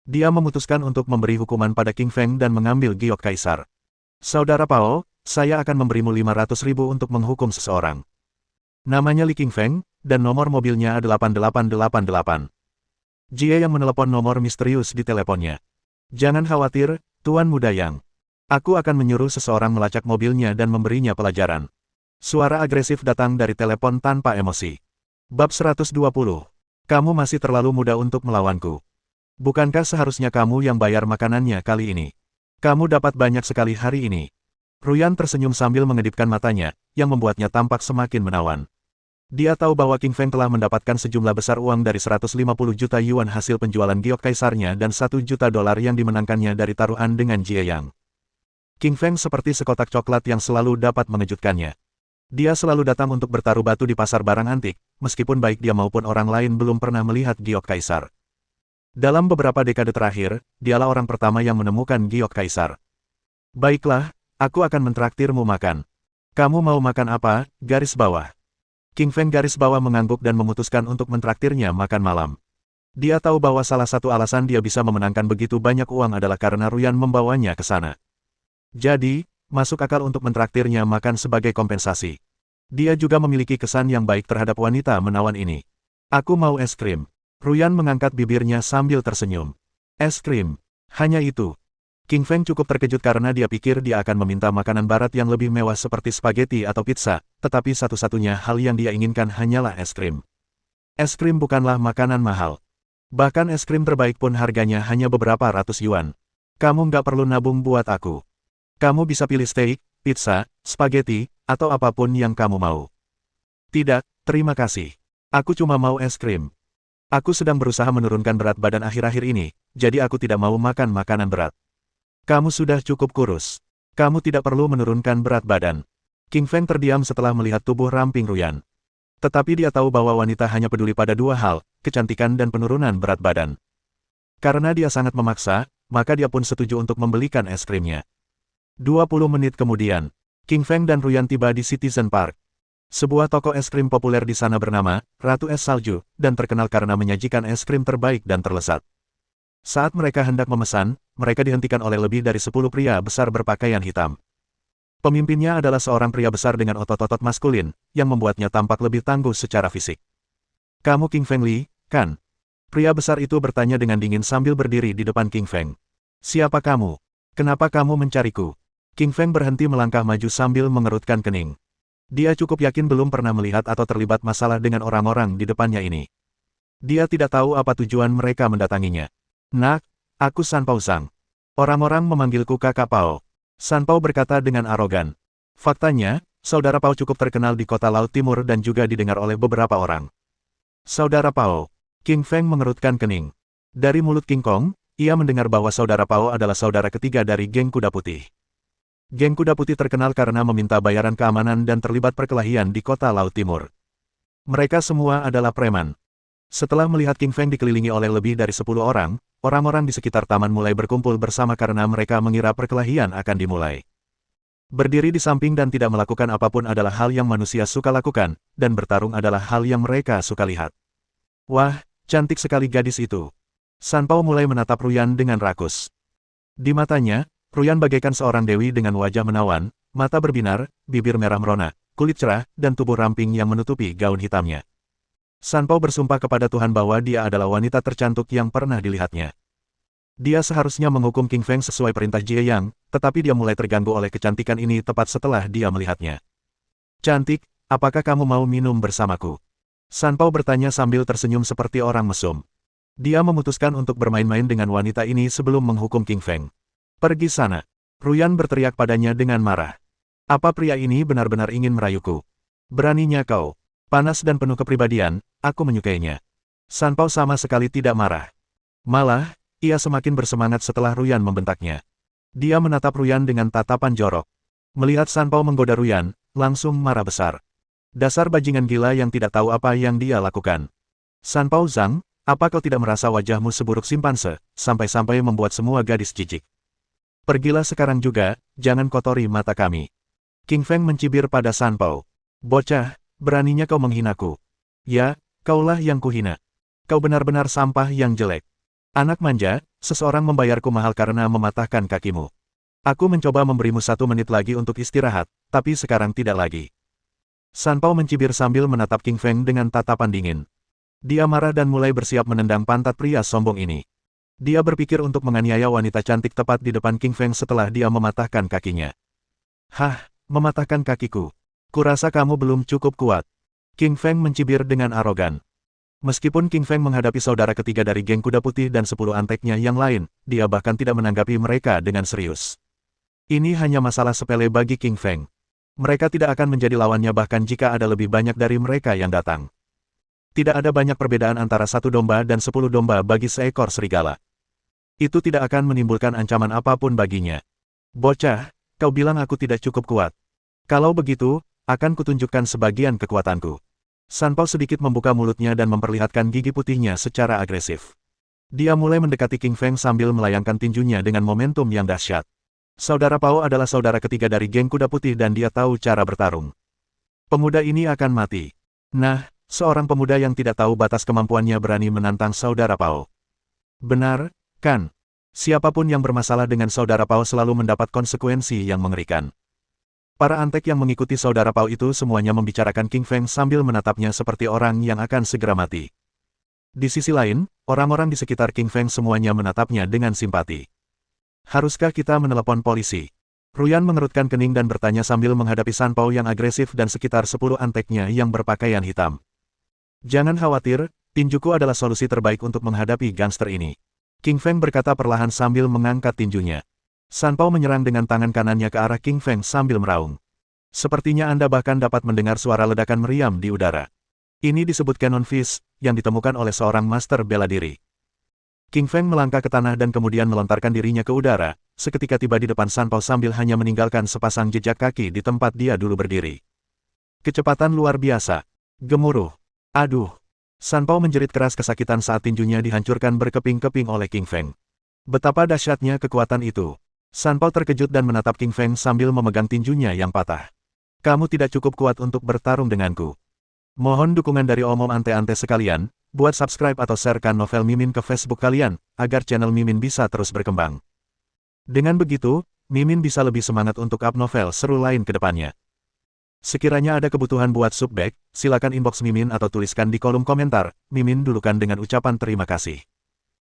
Dia memutuskan untuk memberi hukuman pada King Feng dan mengambil giok kaisar. Saudara Pao, saya akan memberimu 500.000 untuk menghukum seseorang. Namanya Li King Feng, dan nomor mobilnya 8888. Jie yang menelepon nomor misterius di teleponnya. Jangan khawatir, Tuan Muda Yang. Aku akan menyuruh seseorang melacak mobilnya dan memberinya pelajaran. Suara agresif datang dari telepon tanpa emosi. Bab 120. Kamu masih terlalu muda untuk melawanku. Bukankah seharusnya kamu yang bayar makanannya kali ini? Kamu dapat banyak sekali hari ini. Ruyan tersenyum sambil mengedipkan matanya, yang membuatnya tampak semakin menawan. Dia tahu bahwa King Feng telah mendapatkan sejumlah besar uang dari 150 juta yuan hasil penjualan giok kaisarnya dan 1 juta dolar yang dimenangkannya dari taruhan dengan Jie Yang. King Feng seperti sekotak coklat yang selalu dapat mengejutkannya. Dia selalu datang untuk bertaruh batu di pasar barang antik, meskipun baik dia maupun orang lain belum pernah melihat giok kaisar. Dalam beberapa dekade terakhir, dialah orang pertama yang menemukan giok kaisar. Baiklah, aku akan mentraktirmu makan. Kamu mau makan apa, garis bawah? King Feng garis bawah mengangguk dan memutuskan untuk mentraktirnya makan malam. Dia tahu bahwa salah satu alasan dia bisa memenangkan begitu banyak uang adalah karena Ruyan membawanya ke sana. Jadi, masuk akal untuk mentraktirnya makan sebagai kompensasi. Dia juga memiliki kesan yang baik terhadap wanita menawan ini. Aku mau es krim. Ruyan mengangkat bibirnya sambil tersenyum. Es krim. Hanya itu. King Feng cukup terkejut karena dia pikir dia akan meminta makanan barat yang lebih mewah seperti spaghetti atau pizza, tetapi satu-satunya hal yang dia inginkan hanyalah es krim. Es krim bukanlah makanan mahal. Bahkan es krim terbaik pun harganya hanya beberapa ratus yuan. Kamu nggak perlu nabung buat aku. Kamu bisa pilih steak, pizza, spaghetti, atau apapun yang kamu mau. Tidak, terima kasih. Aku cuma mau es krim. Aku sedang berusaha menurunkan berat badan akhir-akhir ini, jadi aku tidak mau makan makanan berat. Kamu sudah cukup kurus. Kamu tidak perlu menurunkan berat badan. King Feng terdiam setelah melihat tubuh ramping Ruyan. Tetapi dia tahu bahwa wanita hanya peduli pada dua hal, kecantikan dan penurunan berat badan. Karena dia sangat memaksa, maka dia pun setuju untuk membelikan es krimnya. 20 menit kemudian, King Feng dan Ruyan tiba di Citizen Park. Sebuah toko es krim populer di sana bernama Ratu Es Salju, dan terkenal karena menyajikan es krim terbaik dan terlezat. Saat mereka hendak memesan, mereka dihentikan oleh lebih dari 10 pria besar berpakaian hitam. Pemimpinnya adalah seorang pria besar dengan otot-otot maskulin, yang membuatnya tampak lebih tangguh secara fisik. Kamu King Feng Li, kan? Pria besar itu bertanya dengan dingin sambil berdiri di depan King Feng. Siapa kamu? Kenapa kamu mencariku? King Feng berhenti melangkah maju sambil mengerutkan kening. Dia cukup yakin belum pernah melihat atau terlibat masalah dengan orang-orang di depannya ini. Dia tidak tahu apa tujuan mereka mendatanginya. Nak, aku San Pao Sang. Orang-orang memanggilku kakak Pao. San Pao berkata dengan arogan. Faktanya, saudara Pao cukup terkenal di kota Laut Timur dan juga didengar oleh beberapa orang. Saudara Pao. King Feng mengerutkan kening. Dari mulut King Kong, ia mendengar bahwa saudara Pao adalah saudara ketiga dari geng kuda putih. Geng kuda putih terkenal karena meminta bayaran keamanan dan terlibat perkelahian di kota Laut Timur. Mereka semua adalah preman. Setelah melihat King Feng dikelilingi oleh lebih dari 10 orang, orang-orang di sekitar taman mulai berkumpul bersama karena mereka mengira perkelahian akan dimulai. Berdiri di samping dan tidak melakukan apapun adalah hal yang manusia suka lakukan, dan bertarung adalah hal yang mereka suka lihat. Wah, cantik sekali gadis itu. Sanpao mulai menatap Ruyan dengan rakus. Di matanya, Ruyan bagaikan seorang dewi dengan wajah menawan, mata berbinar, bibir merah merona, kulit cerah, dan tubuh ramping yang menutupi gaun hitamnya. Sanpao bersumpah kepada Tuhan bahwa dia adalah wanita tercantik yang pernah dilihatnya. Dia seharusnya menghukum King Feng sesuai perintah Jie Yang, tetapi dia mulai terganggu oleh kecantikan ini tepat setelah dia melihatnya. Cantik, apakah kamu mau minum bersamaku? Sanpao bertanya sambil tersenyum seperti orang mesum. Dia memutuskan untuk bermain-main dengan wanita ini sebelum menghukum King Feng. Pergi sana. Ruyan berteriak padanya dengan marah. Apa pria ini benar-benar ingin merayuku? Beraninya kau. Panas dan penuh kepribadian, aku menyukainya. Sanpao sama sekali tidak marah. Malah, ia semakin bersemangat setelah Ruyan membentaknya. Dia menatap Ruyan dengan tatapan jorok. Melihat Sanpao menggoda Ruyan, langsung marah besar. Dasar bajingan gila yang tidak tahu apa yang dia lakukan. Sanpao Zhang, apa kau tidak merasa wajahmu seburuk simpanse, sampai-sampai membuat semua gadis jijik? Pergilah sekarang juga, jangan kotori mata kami. King Feng mencibir pada Sanpao. Bocah, beraninya kau menghinaku. Ya, kaulah yang kuhina. Kau benar-benar sampah yang jelek. Anak manja, seseorang membayarku mahal karena mematahkan kakimu. Aku mencoba memberimu 1 menit lagi untuk istirahat, tapi sekarang tidak lagi. Sanpao mencibir sambil menatap King Feng dengan tatapan dingin. Dia marah dan mulai bersiap menendang pantat pria sombong ini. Dia berpikir untuk menganiaya wanita cantik tepat di depan King Feng setelah dia mematahkan kakinya. Hah, mematahkan kakiku. Kurasa kamu belum cukup kuat. King Feng mencibir dengan arogan. Meskipun King Feng menghadapi saudara ketiga dari geng kuda putih dan 10 anteknya yang lain, dia bahkan tidak menanggapi mereka dengan serius. Ini hanya masalah sepele bagi King Feng. Mereka tidak akan menjadi lawannya bahkan jika ada lebih banyak dari mereka yang datang. Tidak ada banyak perbedaan antara 1 domba dan 10 domba bagi seekor serigala. Itu tidak akan menimbulkan ancaman apapun baginya. Bocah, kau bilang aku tidak cukup kuat. Kalau begitu, akan kutunjukkan sebagian kekuatanku. Sanpao sedikit membuka mulutnya dan memperlihatkan gigi putihnya secara agresif. Dia mulai mendekati King Feng sambil melayangkan tinjunya dengan momentum yang dahsyat. Saudara Pao adalah saudara ketiga dari geng kuda putih dan dia tahu cara bertarung. Pemuda ini akan mati. Nah, seorang pemuda yang tidak tahu batas kemampuannya berani menantang saudara Pao. Benar, kan? Siapapun yang bermasalah dengan saudara Pao selalu mendapat konsekuensi yang mengerikan. Para antek yang mengikuti saudara Pao itu semuanya membicarakan King Feng sambil menatapnya seperti orang yang akan segera mati. Di sisi lain, orang-orang di sekitar King Feng semuanya menatapnya dengan simpati. Haruskah kita menelepon polisi? Ruyan mengerutkan kening dan bertanya sambil menghadapi Sanpao yang agresif dan sekitar 10 anteknya yang berpakaian hitam. Jangan khawatir, tinjuku adalah solusi terbaik untuk menghadapi gangster ini. King Feng berkata perlahan sambil mengangkat tinjunya. Sanpao menyerang dengan tangan kanannya ke arah King Feng sambil meraung. Sepertinya Anda bahkan dapat mendengar suara ledakan meriam di udara. Ini disebut Cannon Fist, yang ditemukan oleh seorang master bela diri. King Feng melangkah ke tanah dan kemudian melontarkan dirinya ke udara, seketika tiba di depan Sanpao sambil hanya meninggalkan sepasang jejak kaki di tempat dia dulu berdiri. Kecepatan luar biasa. Gemuruh. Aduh. Sanpao menjerit keras kesakitan saat tinjunya dihancurkan berkeping-keping oleh King Feng. Betapa dahsyatnya kekuatan itu. Sanpao terkejut dan menatap King Feng sambil memegang tinjunya yang patah. Kamu tidak cukup kuat untuk bertarung denganku. Mohon dukungan dari omom ante-ante sekalian, buat subscribe atau sharekan novel Mimin ke Facebook kalian, agar channel Mimin bisa terus berkembang. Dengan begitu, Mimin bisa lebih semangat untuk up novel seru lain ke depannya. Sekiranya ada kebutuhan buat subback, silakan inbox Mimin atau tuliskan di kolom komentar, Mimin dulukan dengan ucapan terima kasih.